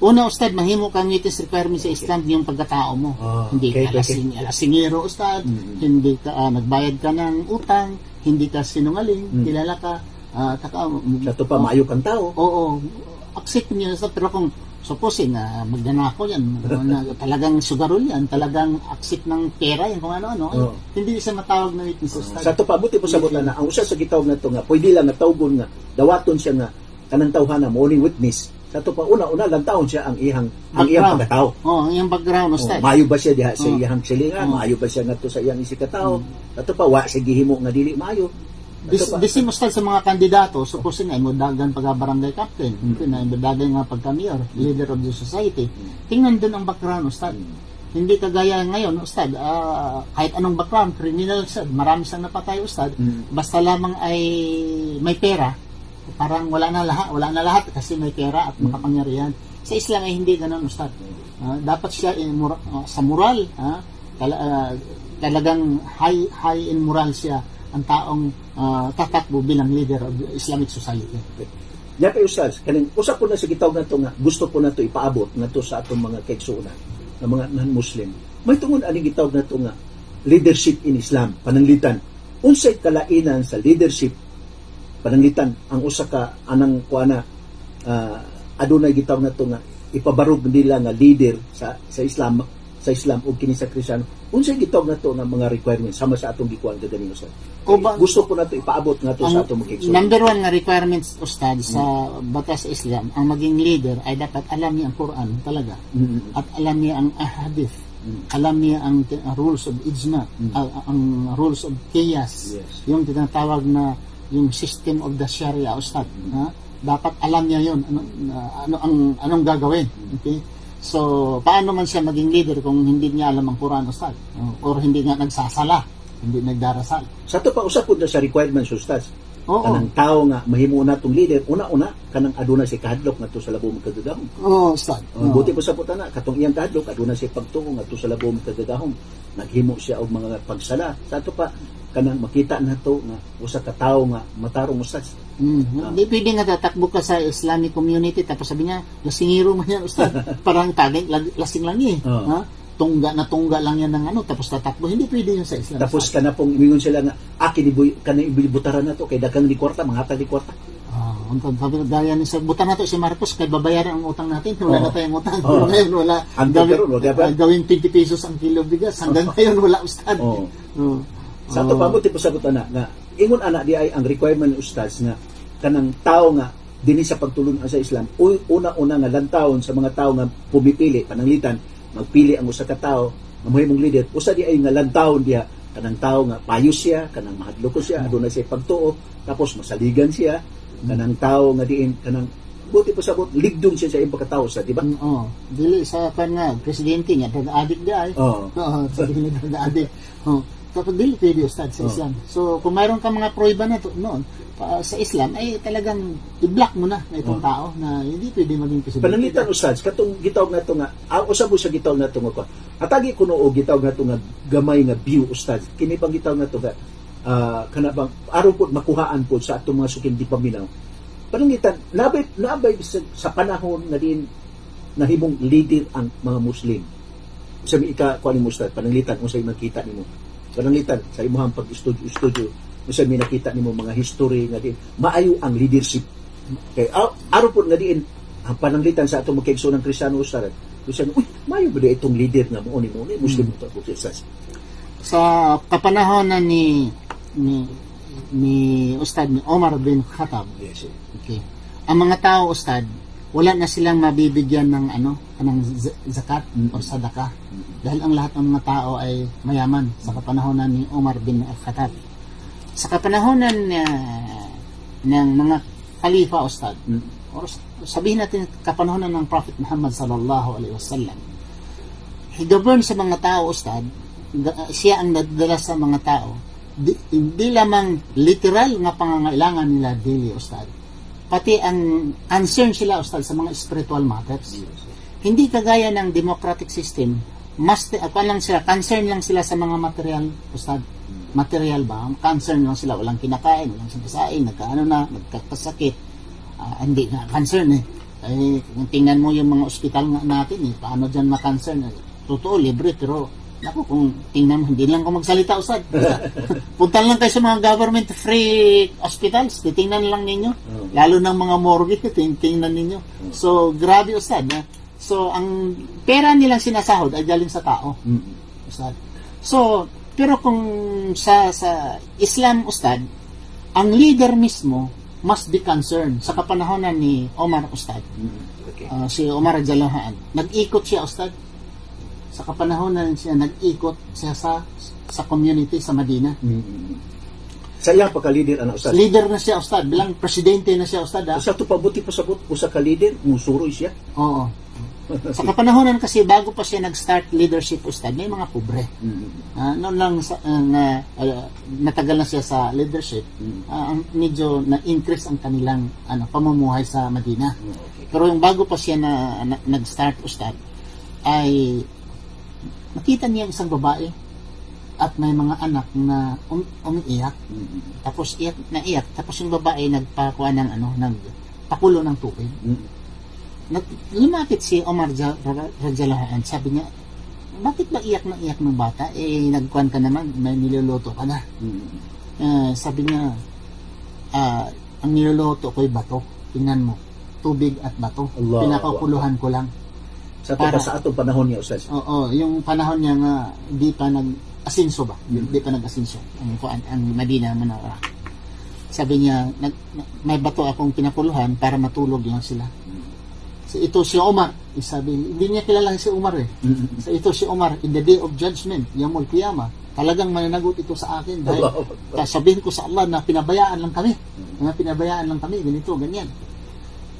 S2: Una, Ustad, mahimo kang witness requirement sa Islam yung pagkatao mo. Hindi ka lasingero, Ustad, hindi ka nagbayad ka ng utang, hindi ka sinungaling, kilala ka,
S1: Sato pa, maayo kang tao.
S2: Oo, accept niya, pero kung supposing magnanakaw yan, talagang sugarol yan, talagang accept ng pera yan, kung ano-ano, hindi siya matawag na witness.
S1: Sato pa, buti po sabutan na, ang usa sa gitawag na ito nga, pwede lang natawgon nga, dawaton siya nga, kanang tawhana, morning witness. Sato pa, una lang taon siya ang iyang pagkatao.
S2: Ang iyang background, Ustad.
S1: Maayo ba siya diha sa iyang silingan? Maayo ba siya ngadto sa iyang isikatao? Sato pa, wa sige himo nga dili maayo.
S2: Disim, Ustad, sa mga kandidato, supposing ay modagan pagka-barangay captain, modagan nga pagka-mayor, leader of the society. Tingnan din ang background, Ustad. Hindi kagaya ngayon, Ustad, kahit anong background, criminal, Ustad, marami siyang napatay, Ustad, basta lamang ay may pera, parang wala na lahat kasi may pera at makapangyarihan. Sa Islam ay hindi ganoon, Ustad. Dapat siya sa moral, talagang high in moral siya ang taong tatakbo bilang leader of the Islamic society.
S1: Nya pa Ustaz, kaning usap po na sa gitaw na to nga gusto po na to ipaabot na to sa atong mga kaigsuonan ng mga non-Muslim. May tungod ani gitaw na to nga leadership in Islam, pananglitan. Unsay kalainan sa leadership pananglitan ang usa ka anang kuana adunay gitaw na to nga ipabarog nila nga leader sa Islam o kini sa Kristiyano. Unsay gitaw na to nga mga requirements sama sa atong gikuan gaganino sa. Gusto po na to ipaabot nga to sa atong mga
S2: number one nga requirements, Ustad, sa batas sa Islam, ang maging leader ay dapat alam niya ang Quran talaga. At alam niya ang ahadith. Alam niya ang rules of ijma, ang rules of qiyas.
S1: Yes.
S2: Yung tinatawag na yung system of the Sharia, Ustad. Dapat alam niya yun. Anong gagawin. Okay? So, paano man siya maging leader kung hindi niya alam ang Quran, Ustad? Or hindi nga nagsasala, hindi nagdarasal.
S1: Sa ito pa, usap po na sa requirements, Ustaz.
S2: Oo.
S1: Kanang tao nga, mahimo na itong leader, una-una, kanang aduna si kahadlok na ito sa labo magkagagahong.
S2: Oo, Ustad.
S1: Buti po sa puta na, katong iyang kahadlok, aduna si pagtuong na ito sa labo magkagagahong. Naghimo siya og mga pagsala. Sa ito pa, kanang makita na ito nga, usa ka tao nga, matarong Ustaz.
S2: Hindi pwede nga tatakbo ka sa Islamic community tapos sabi niya, lasingiro man yan, Ustad. Parang lasing lang eh. Tungga lang yan ng tapos tatakbo. Hindi pwede yun sa Islam.
S1: Tapos ka na pong imingon sila nga, kana ibulibutaran na to, kay dagang di kwarta, mangatag di kwarta.
S2: Sabi na daya ni Sir, buta na to si Marcos, kay babayaran ang utang natin. Wala na tayong utang. Ngayon, wala. Gawin 20 pesos ang kilo bigas. Hanggang ngayon, wala, Ustad.
S1: Sa ito pa, buti po sagot na, nga, ingon ana di ay ang requirement ng Ustaz nga, kanang tao nga, dini sa pagtulong sa Islam, una-una nga lantawon sa mga tao nga pumipili, pananglitan, magpili ang usa ka tao nga mahimong leader, usa di ay nga lantawon diha, kanang tao nga payo siya, kanang mahadlok siya, aduna siya pagtuo, tapos masaligan siya, kanang tao nga diin, kanang buti po sabot, ligdong siya sa ibang katao sa, di ba?
S2: Dili sa nga, presidente niya, drug-addict diya ay. Sabi niya drug-addict. Tapos dili pwede, Ustad, sa Islam. So, kung mayroon ka mga proiba na to, noon, sa Islam, ay talagang i-block mo na itong tao na hindi pwede maging presidente.
S1: Pananglitan, Ustad, katong gitawag na to nga, usab mo sa gitawag na to nga, atagi ko noo gitawag na to nga, gamay nga view, Ustad, kini pang gitawag na to nga, kanabang, araw po, makuhaan po sa atong mga sukin di paminaw. Pananglitan, nabay sa panahon na din, nahimong leader ang mga Muslim. Sabi kuha ni Ustad, pananglitan, kung sa'yo makita ni mo. Pananglitan sa imuhang pag-studio kung sa nakita nimo mga history nga din maayo ang leadership kay araw po nga din ang pananglitan sa atong magkaigsoon ng Kristiyano Ustad kung sa maayo ba itong leader nga mo ni Muslim to Ustad
S2: sa kapanahonan ni Ustad ni Omar bin Khattab.
S1: Yes.
S2: Okay, ang mga tao, Ustad, wala na silang mabibigyan ng zakat o sadaka dahil ang lahat ng mga tao ay mayaman sa kapanahonan ni Omar bin Khattab. Sa kapanahonan ng mga khalifa, Ustad, or sabihin natin kapanahonan ng Prophet Muhammad sallallahu alaihi wasallam, he governed sa mga tao, Ustad, siya ang nadala sa mga tao, hindi lamang literal nga pangangailangan nila daily, Ustad, pati ang concern sila, Ustad, sa mga spiritual matters. Hindi kagaya ng democratic system, concern lang sila sa mga material, Ustad. Material ba? Concern lang sila, walang kinakain, walang sinasain, nagkakasakit. Hindi na concern kung tingnan mo yung mga ospital natin, paano dyan ma-concern? Totoo, libre, pero kung tingnan mo, hindi lang ako magsalita, Ustad. Punta lang kayo sa mga government-free hospitals, titingnan lang ninyo. Lalo ng mga morgue, titingnan ninyo. So, grabe, Ustad. So, ang pera nilang sinasahod ay galing sa tao. Ustad. So, pero kung sa Islam, Ustad, ang leader mismo must be concerned. Sa kapanahonan ni Omar, Ustad, si Omar Jalahaan, nag-ikot siya, Ustad. Sa kapanahonan siya, nag-ikot siya sa community sa Madina.
S1: Sa iyang pagka-leader, Ustad?
S2: Leader na siya, Ustad. Bilang presidente na siya, Ustad.
S1: Sa ito pabuti pa sabot, usa ka leader, musuroy siya?
S2: Oo. Sa kapanahonan kasi, bago pa siya nag-start leadership, Ustad, may mga pobre. Noon lang, natagal na siya sa leadership, medyo na-increase ang kanilang pamumuhay sa Madina. Pero yung bago pa siya nag-start, Ustad, ay nakita niya isang babae at may mga anak na umiiyak. Tapos naiyak. Tapos yung babae nagpakuha ng nagpakulo ng tubig. Lumapit si Omar radhiyallahu anhu, sabi niya, bakit ba iyak na iyak ng bata? Nagkuhan ka naman, may niluluto ka na. Sabi niya, ang niluluto ko'y bato. Tingnan mo, tubig at bato. Pinakakuluhan ko lang.
S1: Sa atong panahon niya, Ustaz.
S2: Oo, yung panahon niya nga, di pa nag-asinso ba? Di pa nag-asinso. Ang Madina, Manawara. Sabi niya, may bato akong pinakuluhan para matulog lang sila. Ito si Omar. Sabi, hindi niya kilala si Omar eh. Ito si Omar, in the day of judgment, Yawmul Qiyamah, talagang mananagot ito sa akin dahil sabihin ko sa Allah na pinabayaan lang kami. Ganito, ganyan.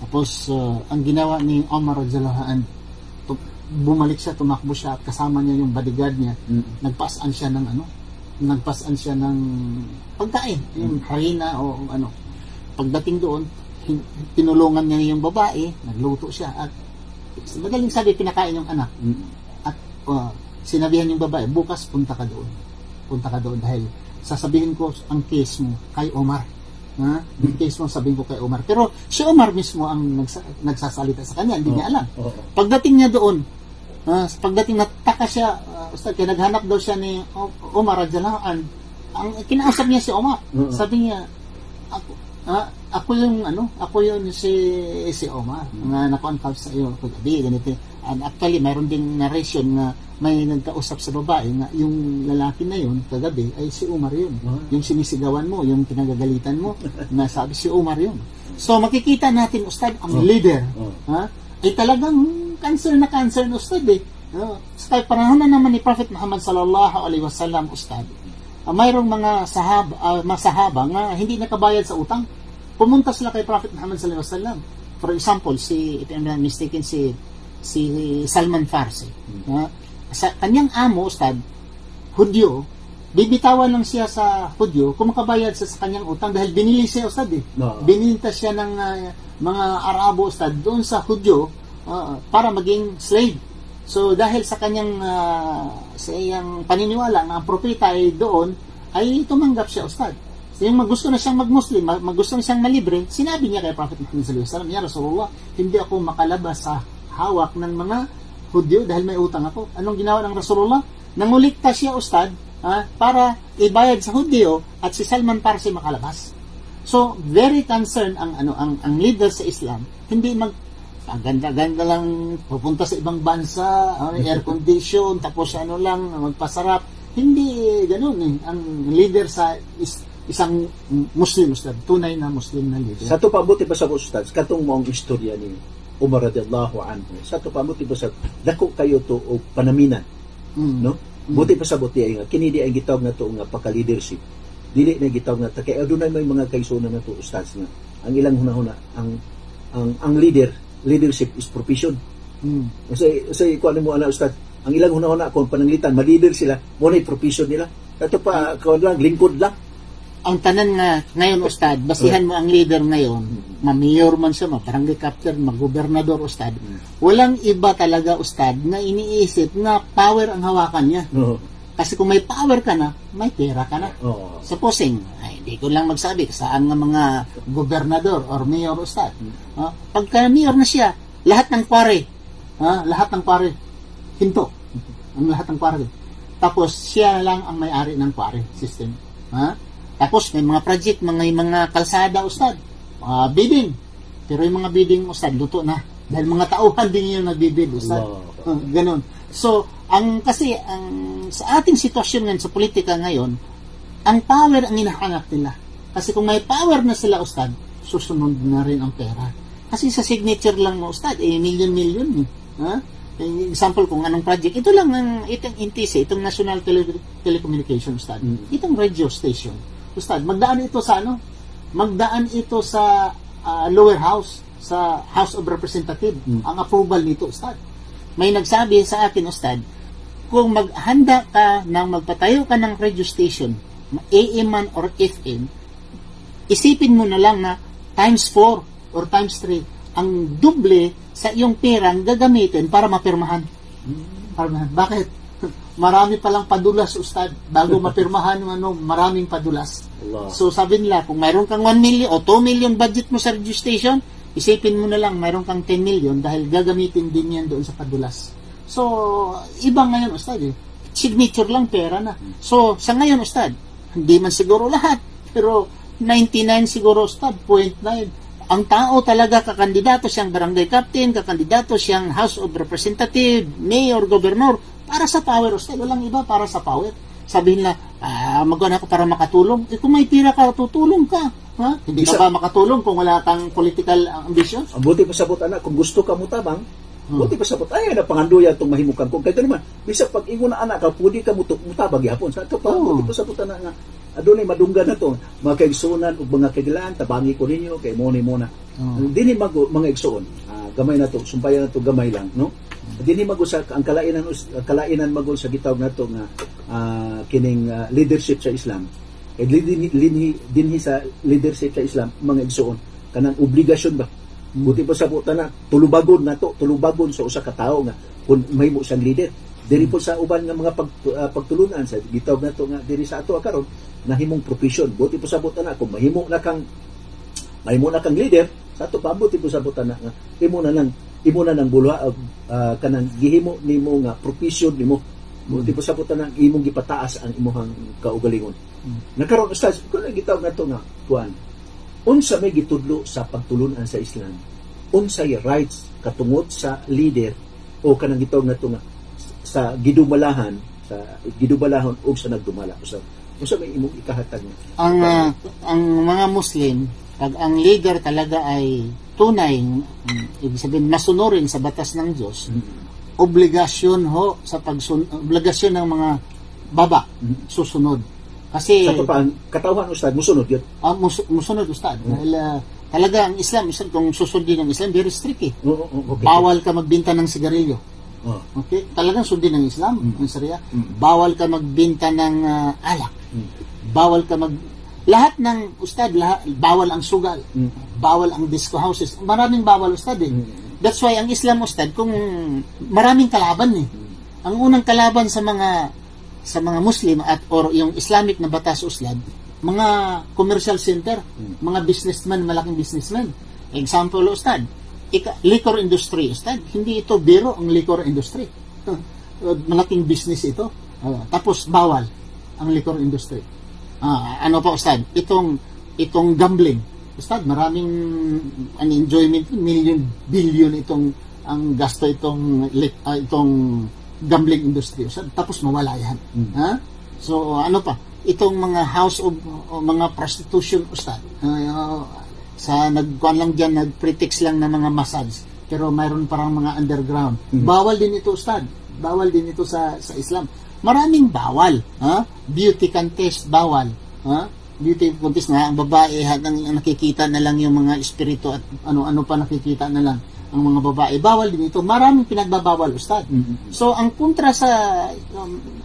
S2: Tapos, ang ginawa ni Omar radhiyallahu anhu, bumalik siya, tumakbo siya at kasama niya yung bodyguard niya. Nagpasaan siya ng pagkain, yung harina o ano. Pagdating doon, tinulungan niya yung babae, nagluto siya at madaling sabi, pinakain yung anak. At sinabihan yung babae, bukas punta ka doon dahil sasabihin ko ang case mo kay Omar. Yung case mo sabihin ko kay Omar. Pero si Omar mismo ang nagsasalita sa kanya, hindi niya alam. Pagdating niya doon, nataka siya, Ustad, kaya naghanap daw siya ni Omar radhiyallahu anhu. Ang kinausap niya si Omar, sabi niya, ako yung si Omar nga nakuha sa iyo kagabi, ganito. And actually mayroon ding narration na may nagkausap sa babae nga yung lalaki na yun kagabi ay si Omar yun. Yung sinisigawan mo, yung pinagagalitan mo, nasabi si Omar yun. So makikita natin, Ustad, ang leader ay talagang cancer na Ustad eh. Sa panahon na naman ni Prophet Muhammad sallallahu alaihi wasallam, Ustad, mayroong mga sahaba nga hindi nakabayad sa utang. Pumunta sila kay Prophet Muhammad sallallahu alaihi wasallam. For example, if I'm not mistaken, si Salman Farsi. Sa kanyang amo, Ustad, Hudyo, bibitawan lang siya sa Hudyo kung makabayad sa kanyang utang dahil binili siya, Ustad eh. Bininta siya ng mga Arabo, Ustad, doon sa Hudyo para maging slave. So dahil sa kanyang sa iyang paniniwala na ang propeta ay doon, ay tumanggap siya, Ustad. Yung gusto na siyang mag-Muslim, gusto na siyang malibre, sinabi niya kay Prophet Muhammad sallallahu alaihi wasallam, "Ya Rasulullah, hindi ako makalabas sa hawak ng mga Hudyo dahil may utang ako." Anong ginawa ng Rasulullah? Nangulikta siya, Ustad, para ibayad sa Hudyo at si Salman Farsi makalabas. So, very concerned ang leader sa Islam, hindi ganda-ganda lang pupunta sa ibang bansa, air condition, tapos magpasarap. Hindi ganoon eh. Ang leader sa isang Muslim, Ustad, tunay na Muslim na leader.
S1: Sa ito pabuti ba sa Ustad, katong mo ang istorya ni Umar radhiyallahu anhu, sa ito pabuti ba sa dako kayo to o panaminan, no? Buti pa sa buti ay nga, kinidi ay gitawag na to nga paka-leadership. Dili na gitawag na, kaya adunay may mga kaisunan na to, Ustad, nga ang ilang hunahuna, ang leadership is profession. Kasi kuha mo ana, Ustad, ang ilang hunahuna kung pananglitan, ma-leader sila, muna yung profession nila. Ito pa, lingkod lang.
S2: Ang tanan nga ngayon, Ustad, basihan mo ang leader ngayon, ma-mayor man siya, ma-barangay captain, mag-gobernador, Ustad. Walang iba talaga, Ustad, na iniisip na power ang hawakan niya. Kasi kung may power ka na, may pera ka na. Supposing, hindi ko lang magsabi saan nga mga gobernador or mayor, Ustad. Pagka mayor na siya, lahat ng pare, hinto. Ang lahat ng pare. Tapos siya lang ang may-ari ng pare system. Tapos may mga project, mga kalsada, Ustad, bidding. Pero yung mga bidding, Ustad, luto na. Dahil mga tauhan din yung nagbibid, Ustad. Ganon. So, sa ating sitwasyon ngayon, sa politika ngayon, ang power ang hinahanap nila. Kasi kung may power na sila, Ustad, susunod na rin ang pera. Kasi sa signature lang mo, Ustad, million-million. Example kung anong project. Ito lang itong NTC, itong National Telecommunications, Ustad. Itong radio station. Ustad, magdaan ito sa lower house, sa House of Representatives, ang approval nito, Ustad. may nagsabi sa akin, Ustad, kung maghanda ka ng magpatayo ka ng radio station, AM man or FM, isipin mo na lang na times 4 or times 3 ang doble sa iyong perang gagamitin para mapirmahan. Bakit? Marami palang padulas, Ustad. Bago mapirmahan yung maraming padulas.
S1: Allah.
S2: So sabi nila, kung mayroon kang 1 million o 2 million budget mo sa radio station, isipin mo na lang mayroon kang 10 million dahil gagamitin din yan doon sa padulas. So, iba ngayon, Ustad. Signature lang, pera na. So, sa ngayon, Ustad, hindi man siguro lahat, pero 99 siguro, Ustad, 0.9. Ang tao talaga kakandidato siyang barangay captain, kakandidato siyang House of Representative, Mayor, Governor, para sa power, Ustad. Walang iba para sa power. Sabihin na, magana ako para makatulong. Kung may pira ka, tutulong ka. Ha? Hindi ka ba makatulong kung wala kang political ambition?
S1: Ang buti pa sabot, anak, kung gusto ka mutabang, buti pa sabot, ay, na panganduya itong mahimukan ko. Kaya naman, bisa pag ingon na anak ka, pwede ka mutabag yapon. Sa ito pa, buti pa sabot, anak nga, adunay madunggan na to, mga kaigsunan o mga kaigilaan, tabangi ko ninyo, kay moni muna. Dini mga igsuon, gamay na to, sumpayan na to, gamay lang, no? Dini mago sa ang kalainan magol sa gitawag nato nga kining leadership sa Islam. Kay dinhi sa leadership sa Islam mga igsuon kanang obligasyon ba. Buti pa sa buta na tulubagon sa usa ka tawo nga kun mahimo siyang leader. Diri po sa uban nga mga pagtulunan sa gitawag nato nga diri sa ato karon nahimong profession. Buti pa sa buta na kung mahimo na kang leader sa ato pa buti pa sa buta na nga imo na nang bulwa kanang gihimo nimo nga profession nimo. Buti pa sa buta nang imong gipataas ang imong kaugalingon. Nakaron ustad kun gitawag nato nga kuan. Unsa may gitudlo sa pagtulunan sa Islam? Unsay rights katungod sa leader o kanang gitawag nato nga sa gidumalahan o sa nagdumala. Unsa may imong ikahatag nga?
S2: Ang mga Muslim, pag ang leader talaga ay tunay, ibig sabihin masunurin sa batas ng Diyos, obligasyon obligasyon ng mga baba susunod. Kasi
S1: sa katawhan ustad musunod yun.
S2: Musunod ustad. Dahil talaga ang Islam kung susundin ng Islam very strict eh.
S1: Okay.
S2: Bawal ka magbenta ng sigarilyo. Okay? Talagang sundin ng Islam, ng Sharia. Bawal ka magbenta ng alak. Bawal ka lahat ng ustad, bawal ang sugal. Bawal ang disco houses. Maraming bawal ustad eh. That's why ang Islam ustad kung maraming kalaban eh. Ang unang kalaban sa mga Muslim or yung Islamic na batas ustad, mga commercial center, mga businessman, malaking businessman. Example ustad, liquor industry ustad. Hindi ito biro ang liquor industry. Malaking business ito. Tapos bawal ang liquor industry. Ano pa ustad? Itong gambling. Ustad, maraming enjoyment, billion ang gasto itong gambling industry. Ustad, tapos mawala yan. So ano pa? Itong mga house of mga prostitution ustad. Sa nagkuan lang diyan, nagpretext lang ng mga massage. Pero mayroon parang mga underground. Bawal din ito ustad. Bawal din ito sa Islam. Maraming bawal, beauty contest bawal, beauty contest nga ang babae ang nakikita na lang yung mga espiritu at ano pa nakikita na lang ang mga babae, bawal din ito. Maraming pinagbabawal ustad. So ang kontra sa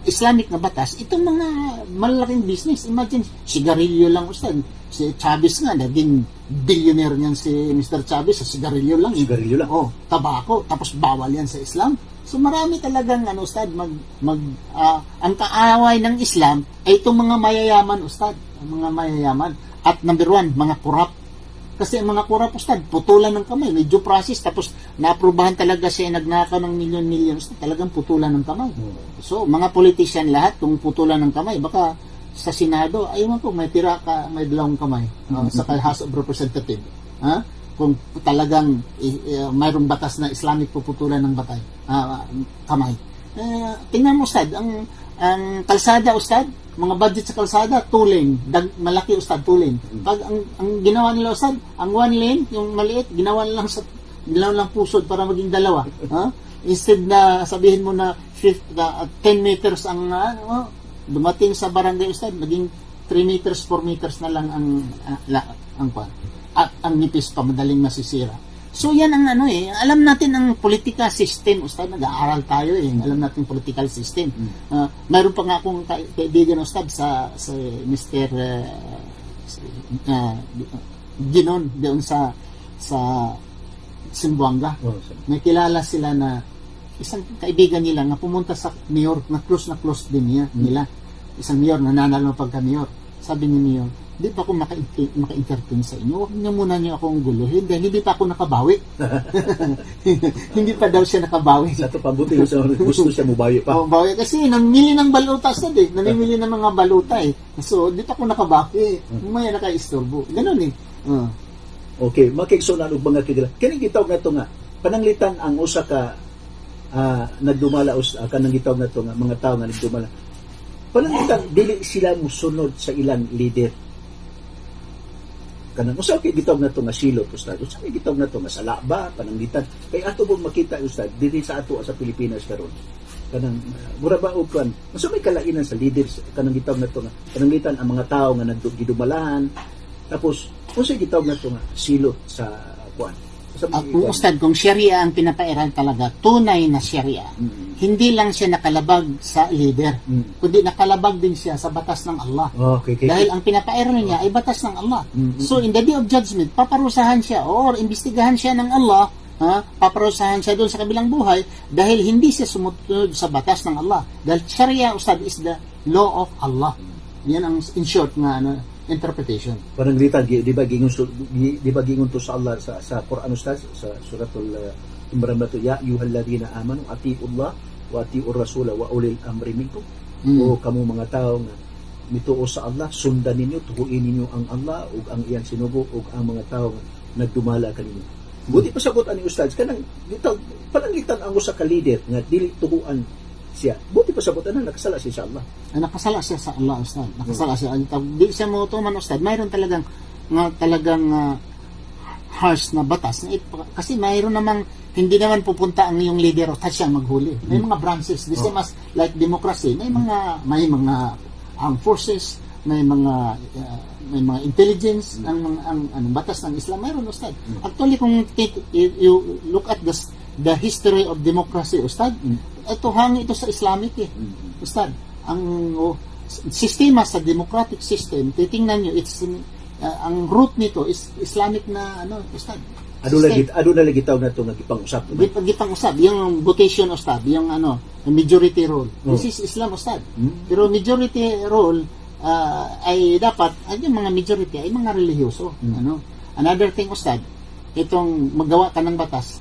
S2: Islamic na batas, itong mga malaking business, imagine sigarilyo lang ustad. Si Chavez nga naging billionaire niyan si Mr. Chavez sa sigarilyo lang.
S1: Sigarilyo lang.
S2: Tabako, tapos bawal yan sa Islam. So marami talagang ustad ang kaaway ng Islam ay itong mga mayayaman ustad, ang mga mayayaman. At number 1, mga korap. Kasi ang mga korap ustad, putulan ng kamay, may due process, tapos naaprubahan talaga siya nagnakaw ng milyon ustad, talagang putulan ng kamay. So mga politician lahat, kung putulan ng kamay, baka sa Senado, ayun po, may tira ka, may dalawang kamay sa House of Representative. Kung talagang mayroong batas na Islamic puputulan ng kamay. Tingnan mo ustad, ang kalsada ustad, mga budget sa kalsada, 2 lane, malaki ustad, 2 lane. Pag ang ginawa nila ustad, ang 1 lane, yung maliit, ginawa lang pusod para maging 2. Instead na sabihin mo na 10 meters ang dumating sa barangay ustad, naging 3 meters, 4 meters na lang ang kwan. At ang nipis pa, madaling masisira. So yan ang ano alam natin ang political system, Ustad, nag-aaral tayo alam natin political system. Mayroon pa nga akong kaibigan, Ustad, sa Mr. Ginon doon sa Simbuanga. May kilala sila na isang kaibigan nila na pumunta sa mayor, na close din nila. Isang mayor na nanalo pagka-mayor. Sabi ni mayor, di pa ako maka-entertain sa inyo. Huwag niyo muna niyo akong guluhin dahil hindi pa ako nakabawi. Hindi pa daw siya nakabawi.
S1: Sa ito pabuti gusto siya mubawi pa.
S2: Bawi kasi namili ng baluta sa namimili ng mga baluta So, di pa ako nakabawi. Umaya naka-istorbo. Ganun
S1: Okay, makiksunan og mga kigala. Kini gitawag na to nga pananglitan ang usa ka nagdumala kanang gitawag na to nga mga tao nga nagdumala. Pananglitan dili sila musunod sa ilang leader. Kanang usa kay gitawag na to nga silot, Ustad. Usa kay gitawag na to nga sala ba pananglitan. Kay ato mo makita, Ustad, dili sa ato sa Pilipinas karon. Kanang mura ba og kan. Usa may kalainan sa leaders kanang gitawag na to nga pananglitan ang mga tao nga nagdumalahan. Tapos kung siya gitawag na ito nga, silot sa kuan.
S2: Kung Ustad, kung Sharia ang pinapairal talaga, tunay na Sharia, hindi lang siya nakalabag sa leader, kundi nakalabag din siya sa batas ng Allah.
S1: Okay.
S2: Dahil ang pinapairal niya ay batas ng Allah. So, in the day of judgment, paparusahan siya or imbestigahan siya ng Allah, paparusahan siya doon sa kabilang buhay dahil hindi siya sumunod sa batas ng Allah. Dahil Sharia, Ustad, is the law of Allah. Yan ang, in short, nga interpretation.
S1: Parang dito, di ba gingon to sa Allah sa Quran, Ustaz, sa suratul Imran to, ya ayyuhalladhina amanu atiiullah wa atiiur rasula wa ulil amri minkum. O kamo mga tao nga mituo sa Allah, sundan ninyo, tuhuin ninyo ang Allah ug ang iyang sinugo ug ang mga tao nga nagdumala kaninyo. Buti pa sagot ani Ustaz kanang dito pananglitan ang usa ka leader nga dili tuhuan siya. Buti pa sagot na nakasala siya sa Allah.
S2: Nakasala siya sa Allah, Ustad. Nakasala siya. Di siya mo tuman, Ustad. Mayroon talagang harsh na batas. Kasi mayroon namang hindi naman pupunta ang yung leader o siyang maghuli. May mga branches. The same as like democracy. May mga armed forces, may mga intelligence ang batas ng Islam. Mayroon, Ustad. Actually, kung you look at the history of democracy, Ustad, ito hangi ito sa Islamic Ustad. Ang sistema sa democratic system, titingnan nyo, ang root nito is Islamic na Ustad.
S1: Ano na lagi tawag na ito nagipang-usap?
S2: Gipang-usap. Yung votation, Ustad, yung majority rule. This is Islam, Ustad. Pero majority rule ay dapat, yung mga majority ay mga relihiyoso. Another thing, Ustad, itong magawa ka ng batas.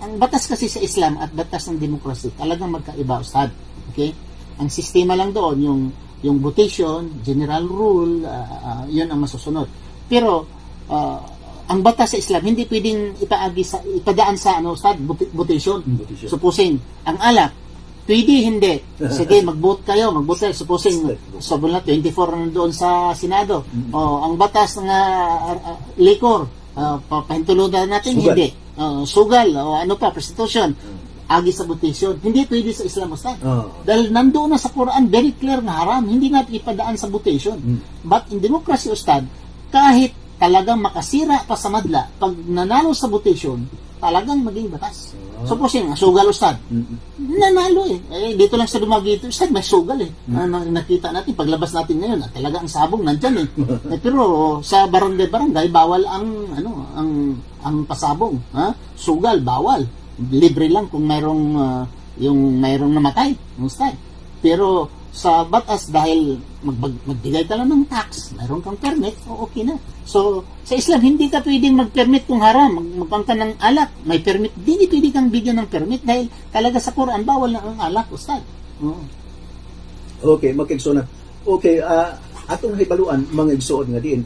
S2: Ang batas kasi sa Islam at batas ng demokrasya talagang magkaiba, Ustad. Okay? Ang sistema lang doon, yung votation, general rule, yun ang masusunod. Pero, ang batas sa Islam, hindi pwedeng ipadaan sa Ustad, votation. Supposing, ang alak, pwede, hindi. Sige, mag-vote kayo. Supposing, sobrang na 24 na doon sa Senado. Ang batas ng liquor, pahintuludan natin,
S1: Sugal.
S2: hindi. Sugal, o prostitution, agi sa votation. Hindi pwede sa Islam, Ustad. Dahil nandoon na sa Quran, very clear na haram. Hindi natin ipadaan sa votation. But in democracy, Ustad, kahit talagang makasira pa sa madla, pag nanalo sa votation, talagang maging batas. Supposing, sugal, Ustad. Nanalo dito lang sa Dumaguete, Ustad, may sugal nakita natin, paglabas natin ngayon, talaga ang sabong nandyan pero sa barangay, bawal ang pasabong. Sugal, bawal. Libre lang kung mayroong namatay, Ustad. Pero sa batas, dahil magbigay ka lang ng tax, mayroon kang permit, okay na. So, sa Islam, hindi ka pwedeng mag-permit kung haram. Magpang ka ng alak, may permit. Hindi pwede kang bigyan ng permit dahil talaga sa Quran, bawal na ang alak, Ustad.
S1: Okay, makiksunan. Okay, atong hibaluan, mga igsuon nga din,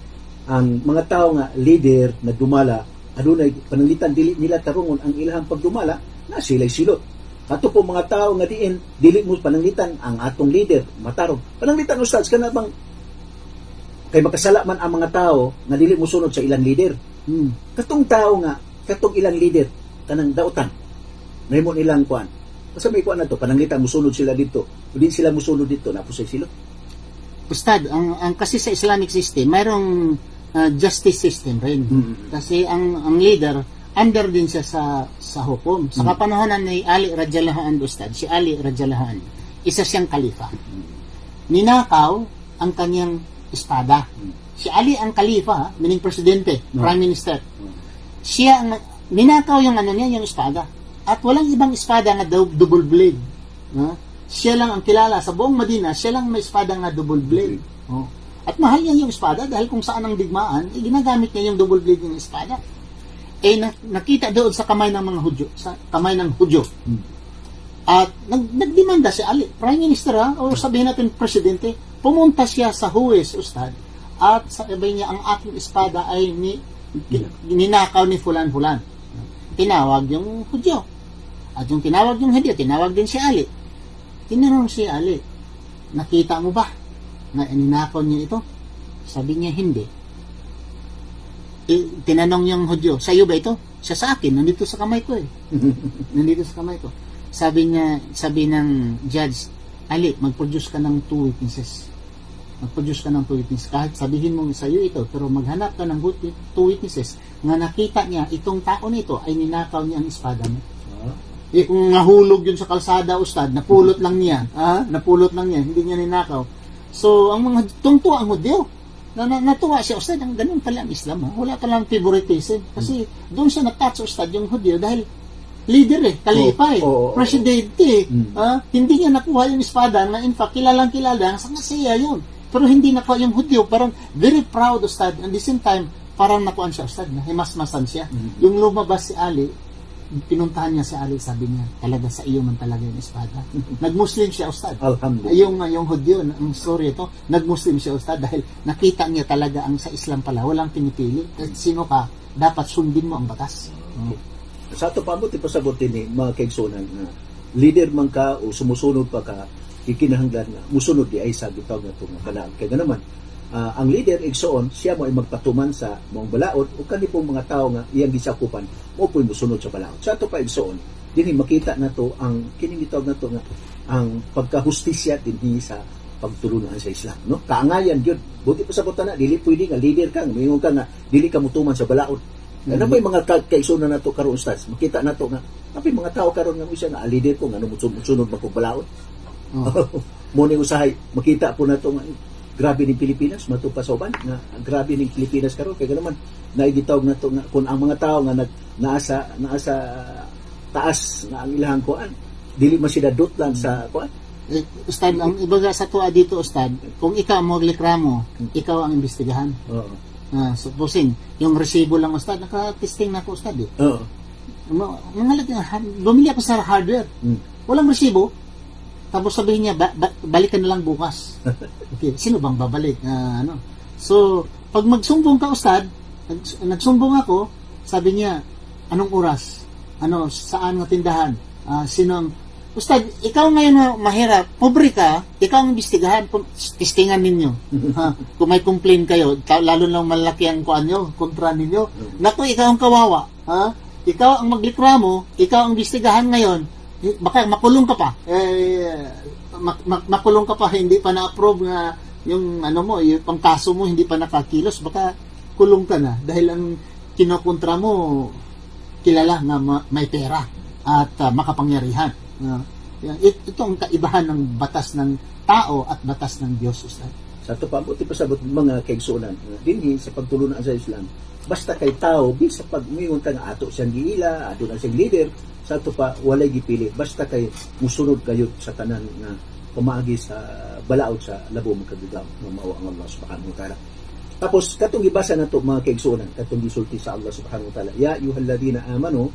S1: ang mga tao nga leader na dumala, adunay pananglitan dili nila tarungon ang ilahang pagdumala na sila'y silot. Ato po mga tao nga diin dili mo pananglitan ang atong leader matarong. Pananglitan, Ustad, kana bang kay makasala man ang mga tao nga dili mo sunod sa ilang leader. Katong tao nga, katong ilang leader kanang dautan. Nahimo nilang kuan. Basta may kuan na to, pananglitan mo sunod sila dito. Di sila mo sunod dito, napusay silot.
S2: Ustad, ang kasi sa Islamic system, mayroong justice system rin. Kasi ang leader, under din siya sa hukom. Sa kapanahonan ni Ali radhiyallahu anhu, Ustad, si Ali radhiyallahu anhu, isa siyang kalifa. Ninakaw ang kanyang espada. Si Ali ang kalifa, meaning presidente, prime minister. Siya ang ninakaw yung niya, yung espada. At walang ibang espada na double blade. Siya lang ang kilala sa buong Madina, siya lang may espada na double blade. At mahal niya yung espada dahil kung saan ang digmaan, ginagamit niya yung double blade ng espada. Nakita doon sa kamay ng mga Hudyo, sa kamay ng Hudyo. At nagdemanda si Ali, prime minister o sabihin natin presidente, pumunta siya sa huwes, Ustad, at sabi niya, ang aking espada ay ninakaw ni Fulan-Fulan. Tinawag yung Hudyo. At yung tinawag yung Hudyo, tinawag din si Ali. Tinanong si Ali, nakita mo ba na ninakaw niya ito? Sabi niya, hindi. Tinanong yung Hudyo, sa'yo ba ito? Siya sa akin, nandito sa kamay ko nandito sa kamay ko. Sabi ng judge, Ali, mag-produce ka ng 2 witnesses. Mag-produce ka ng 2 witnesses. Kahit sabihin mo sa'yo ito, pero maghanap ka ng 2 witnesses na nakita niya, itong tao nito ay ninakaw niya ang espada mo. Kung nahulog yun sa kalsada, Ustad, napulot lang niya. Napulot lang niya, hindi niya ninakaw. So, ang mga tungtuwa ang Hudyo. Natuwa siya, Ustad, ang ganun pala ang Islam. Wala palang favoritism. Kasi doon siya na-touch, Ustad, yung Hudyo dahil leader kalifa presidente. Hindi niya nakuha yung espada na in fact, kilalang kilala, sa siya yun. Pero hindi nakuha yung Hudyo. Parang very proud, Ustad. And the same time, parang nakuha siya, Ustad, na himasmasan siya. Yung lumabas si Ali, pinuntahan niya si Ali, sabi niya, talaga sa iyo man talaga yung espada. Nag-Muslim siya, Ustad.
S1: Alhamdulillah.
S2: Yung Hudyo, ang story ito, nag-Muslim siya, Ustad, dahil nakita niya talaga ang sa Islam pala, walang pinipili. At sino ka, dapat sundin mo ang batas.
S1: Sa ito pa mo, tipasabutin ni mga kaigsunan na leader man ka o sumusunod pa ka, ikinahanglan na musunod di ay sa bitaw na itong kanaan. Kaya naman, ang leader igsoon, siya mo ay magpatuman sa mga balaod o kanipong mga tao nga iyang gisakupan mo po musunod sa balaod. Sa ito pa igsoon, din makita na to ang kinimitaw na to nga ang pagkahustisya din sa pagtulungan sa Islam, no? Kaangayan gyud. Buti pa sa na dili pwede nga leader ka, mingon ka nga dili ka mutuman sa balaod. Ano ba yung mga kaigsunan na to karon, Ustads? Makita na to nga apa yung mga tao karon nga siya nga leader ko nga musunod magpabalaod. Muna usahay makita po na to nga grabe ning Pilipinas matupasoban nga grabe ning Pilipinas karon kay naman naigitawag na to nga kung ang mga tao nga naasa taas nga ang ilahang kuan dili man sila dutlan sa kuan.
S2: Ustad, ang ibaga sa tuwa dito, Ustad, kung ikaw mo reklamo, ikaw ang imbestigahan. Supposing yung resibo lang, Ustad, naka-testing na ako, Ustad. Bumili ako sa hardware, walang resibo. Tapos sabihin niya, balikan na lang bukas. Okay, sino bang babalik? So, pag magsumbong ka, Ustad, nagsumbong ako, sabi niya, anong oras? Saan nga tindahan? Ustad, ikaw ngayon na mahirap, pobre ka, ikaw ang imbestigahan, testingan ninyo. Kung may complain kayo, lalo lang malaki ang kuan nyo, kontra ninyo. Naku, ikaw ang kawawa. Ikaw ang magreklamo, ikaw ang imbestigahan ngayon, baka makulong ka pa. Makulong ka pa, hindi pa na-approve nga yung yung pangkaso mo, hindi pa nakakilos, baka kulong ka na. Dahil ang kinokontra mo, kilala na may pera at makapangyarihan. Ito ang kaibahan ng batas ng tao at batas ng Diyos, Ustad.
S1: Sa ito pa, buti pa sa mga kaigsunan, dinhi sa pagtulunan sa Islam, basta kay tao, bisa pag umiyon ka nga ato siyang giila, ato na siyang leader, sa ito pa, walay gipili. Basta kay musunod kayo sa tanan na pumaagi sa balaod sa labo magkagigaw ng maawa ang Allah subhanahu wa ta'ala. Tapos, katong ibasa na ito mga kaigsunan, katong gisulti sa Allah subhanahu wa ta'ala, ya yuhalladina amanu,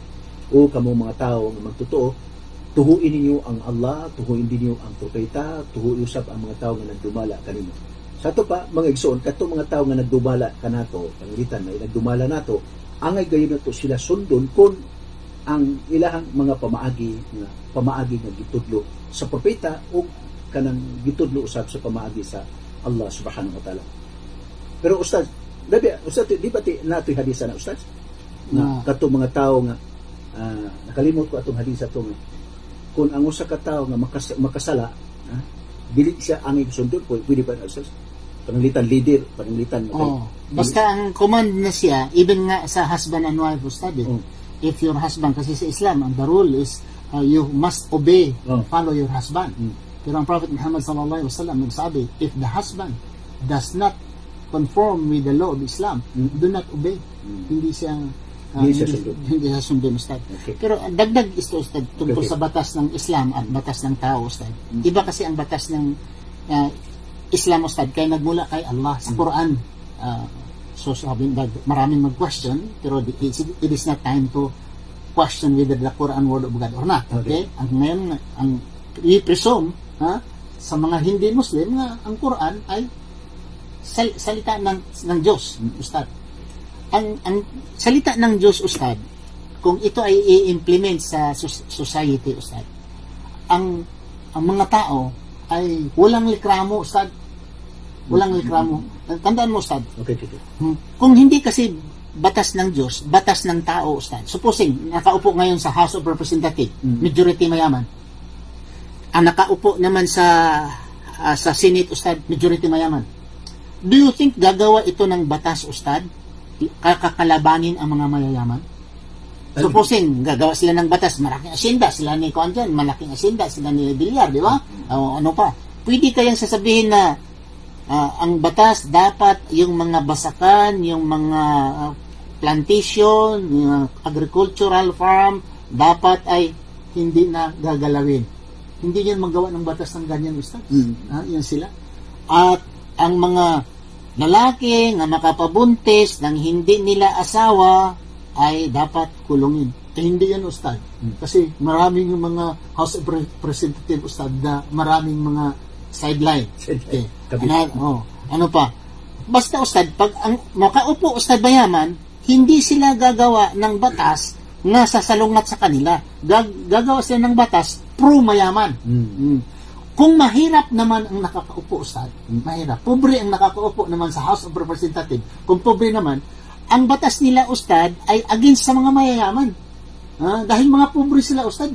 S1: o kamo mga tao nga magtotoo, tuhuin ninyo ang Allah, tuhuin ninyo ang propeta, tuhuin usab ang mga tao nga nagdumala kanimo. Sa ito pa, mga igsoon, katong mga tao nga nagdumala kanato, panglitan na nagdumala nato, angay gayon nato sila sundon kung ang ilahang mga pamaagi nga gitudlo sa propeta o kanang gitudlo usab sa pamaagi sa Allah subhanahu wa ta'ala. Pero Ustad, di ba nato hadisa na, Ustad? Na katong mga tao nga nakalimot ko atong hadisa to nga kung ang usa ka tawo nga makasala, dili siya ang sundon, pwede ba na pananglitan leader, pananglitan
S2: basta ang command na siya, even nga sa husband and wife, Ustad, if your husband, kasi sa Islam, the rule is you must obey,
S1: Oh.
S2: follow your husband.
S1: Mm.
S2: Pero ang Prophet Muhammad sallallahu alaihi wasallam nagsabi, if the husband does not conform with the law of Islam, do not obey. Hindi siya
S1: Hindi siya sundin.
S2: Hindi siya sundin, Ustad.
S1: Okay.
S2: Pero dagdag ito, Ustad, tungkol
S1: Okay.
S2: sa batas ng Islam at batas ng tao, Ustad. Iba kasi ang batas ng Islam, Ustad, kaya nagmula kay Allah sa Quran. So sabi, maraming mag-question, pero it is not time to question whether the Quran word of God or not. Okay? Ang ngayon, ang we presume sa mga hindi Muslim na ang Quran ay salita ng Diyos, Ustad. Ang salita ng Diyos, Ustad, kung ito ay i-implement sa society, Ustad, ang mga tao ay walang likramo, Ustad. Walang likramo. Tandaan mo, Ustad.
S1: Okay.
S2: Kung hindi kasi batas ng Diyos, batas ng tao, Ustad. Supposing, nakaupo ngayon sa House of Representatives, majority mayaman. Ang nakaupo naman sa Senate, Ustad, majority mayaman. Do you think gagawa ito ng batas, Ustad? Kakalabanin ang mga mayayaman? Supposing, gagawa sila ng batas, malaking asyenda, sila ni Kuan dyan, malaking asyenda, sila ni Villar, di ba? Ano pa? Pwede kayang sasabihin na ang batas dapat yung mga basakan, yung mga plantation, yung agricultural farm, dapat ay hindi na gagalawin. Hindi yan magawa ng batas ng ganyan, Ustaz. Yan sila. At ang mga lalaki na makapabuntis ng hindi nila asawa ay dapat kulungin. Hindi yan, Ustad. Kasi maraming yung mga House of Representatives, Ustad, na maraming mga sideline. Okay. Ano pa? Basta, Ustad, pag ang makaupo, Ustad, mayaman, hindi sila gagawa ng batas na sasalungat sa kanila. Gagawa sila ng batas pro-mayaman. Kung mahirap naman ang nakakaupo, Ustad, mahirap. Pobre ang nakakaupo naman sa House of Representatives. Kung pobre naman, ang batas nila, Ustad, ay against sa mga mayayaman. Dahil mga pobre sila, Ustad.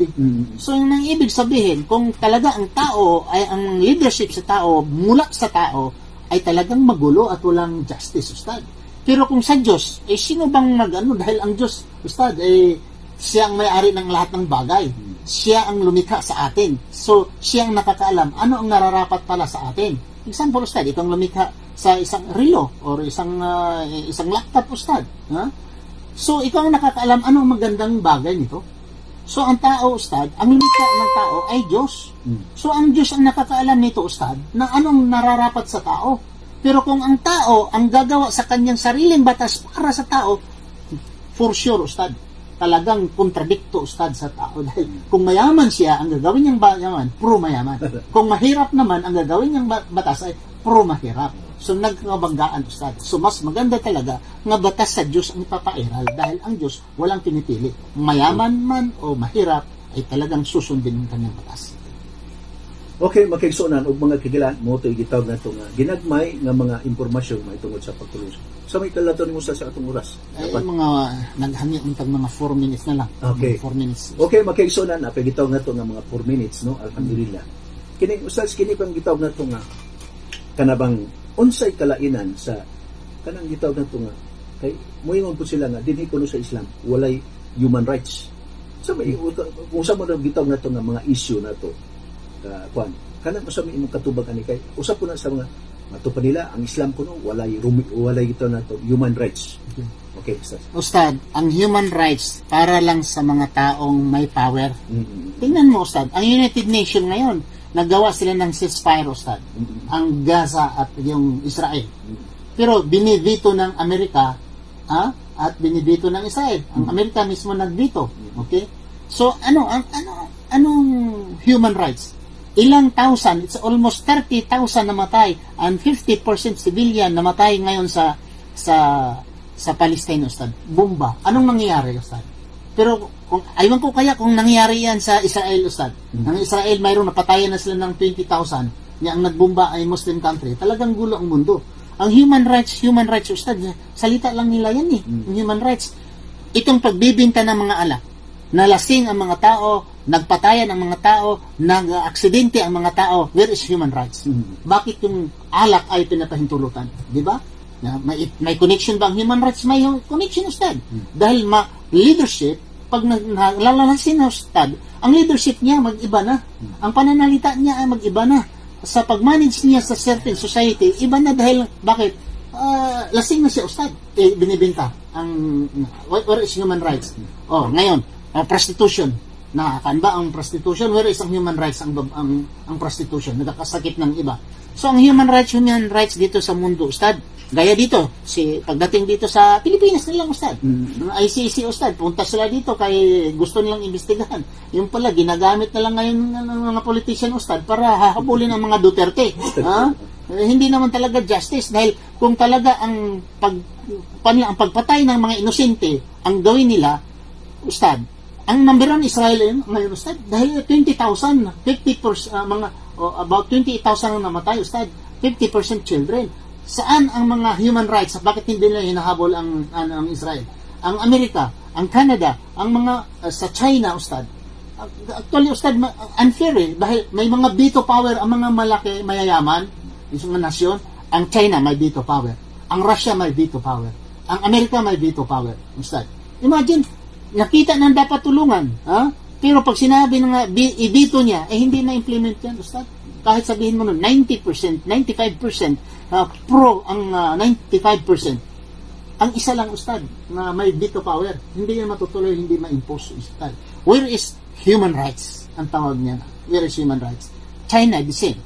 S2: So, yung nang ibig sabihin, kung talaga ang tao, ay ang leadership sa tao, mula sa tao, ay talagang magulo at walang justice, Ustad. Pero kung sa Diyos, sino bang dahil ang Diyos, Ustad, siya ang may-ari ng lahat ng bagay. Siya ang lumikha sa atin. So, siya ang nakakaalam ano ang nararapat pala sa atin. Example, Ustad, ikaw ang lumikha sa isang relo or isang laptop, Ustad. So, ikaw ang nakakaalam ano ang magandang bagay nito. So, ang tao, Ustad, ang lumikha ng tao ay Diyos. So, ang Diyos ang nakakaalam nito, Ustad, na anong nararapat sa tao. Pero kung ang tao ang gagawa sa kanyang sariling batas para sa tao, for sure, Ustad, talagang kontradikto, Ustad, sa tao. Dahil kung mayaman siya, ang gagawin niyang mayaman, pro-mayaman. Kung mahirap naman, ang gagawin niyang batas ay pro-mahirap. So, nagkabanggaan, Ustad. So, mas maganda talaga nga batas sa Diyos ang ipapairal dahil ang Diyos walang pinipili. Mayaman man o mahirap, ay talagang susundin ng kanyang batas.
S1: Okay, makigsunan og mga kigilan mo to igitaw na nga ginagmay nga mga impormasyon mahitungod sa pagtulong. Sa may kalaton mo sa atong oras.
S2: Ay, mga naghangit untag mga 4 minutes na lang.
S1: Okay.
S2: 4 minutes.
S1: Okay, makigsunan na pagitaw na to nga mga 4 minutes, no? Alhamdulillah. Kini ustaz kini pang gitaw na to nga kanabang unsay kalainan sa kanang gitaw na to nga kay moingon po sila nga dinhi kuno sa Islam walay human rights. So may kung sa mo gitaw na to nga mga issue na to kuan kanang usab imong katubag ani kay usab ko na sa mga matupan nila ang Islam kuno walay gitaw na to human rights. Okay,
S2: Ustad, ang human rights para lang sa mga taong may power. Tingnan mo, Ustad, ang United Nations ngayon naggawa sila ng ceasefire, Ustad. Ang Gaza at yung Israel. Pero binibito ng Amerika at binibito ng Israel. Ang Amerika mismo nagvito. Okay? So, anong human rights? Ilang thousand, it's almost 30,000 namatay and 50% civilian namatay ngayon sa Palestine, Ustad. Bomba. Anong nangyayari, Ustad? Pero aywan ko kaya kung nangyayari yan sa Israel, Ustad. Ang Israel, mayroon napatayan na sila ng 20,000. Ang nagbomba ay Muslim country. Talagang gulo ang mundo. Ang human rights, Ustad, salita lang nila yan Ang human rights. Itong pagbibinta ng mga alak. Nalasing ang mga tao, nagpatayan ang mga tao, nag-aksidente ang mga tao. Where is human rights? Bakit yung alak ay pinapahintulutan? Di ba? May connection ba ang human rights? May connection, Ustad. Dahil leadership pag lalalasin na Ustad, ang leadership niya mag-iba na. Ang pananalita niya ay mag-iba na. Sa pag-manage niya sa certain society, iba na dahil, bakit? Lasing na siya Ustad. Binibenta. Where is human rights? Ngayon, prostitution. Nakakaan ba ang prostitution? Where is ang human rights? Ang prostitution. Nagkakasakit ng iba. So, ang human rights dito sa mundo, Ustad, gaya dito, pagdating dito sa Pilipinas nilang Ustad, ICC Ustad, punta sila dito kay gusto nilang imbestigahan. Yung pala, ginagamit na lang ngayon ng mga politician Ustad para hahabulin ang mga Duterte. Hindi naman talaga justice dahil kung talaga ang pagpatay ng mga inosente ang gawin nila, Ustad, ang number 1 Israel ngayon Ustad, dahil 20,000, about 28,000 ang namatay Ustad, 50% children. Saan ang mga human rights? Bakit hindi nila hinahabol ang Israel? Ang Amerika, ang Canada, ang mga sa China, Ustad. Actually, Ustad, unfair dahil may mga veto power ang mga malaki, mayayaman, yung mga nasyon. Ang China may veto power. Ang Russia may veto power. Ang Amerika may veto power, Ustad. Imagine, nakita na dapat tulungan. Pero pag sinabi nga i-veto niya, hindi na-implement yan, Ustad. Kahit sabihin mo nun, 90%, 95%, pro ang 95%. Ang isa lang, Ustad, na may veto power. Hindi yan matutuloy, hindi ma-impose, Ustad. Where is human rights? Ang tawag niya. Where is human rights? China, the same.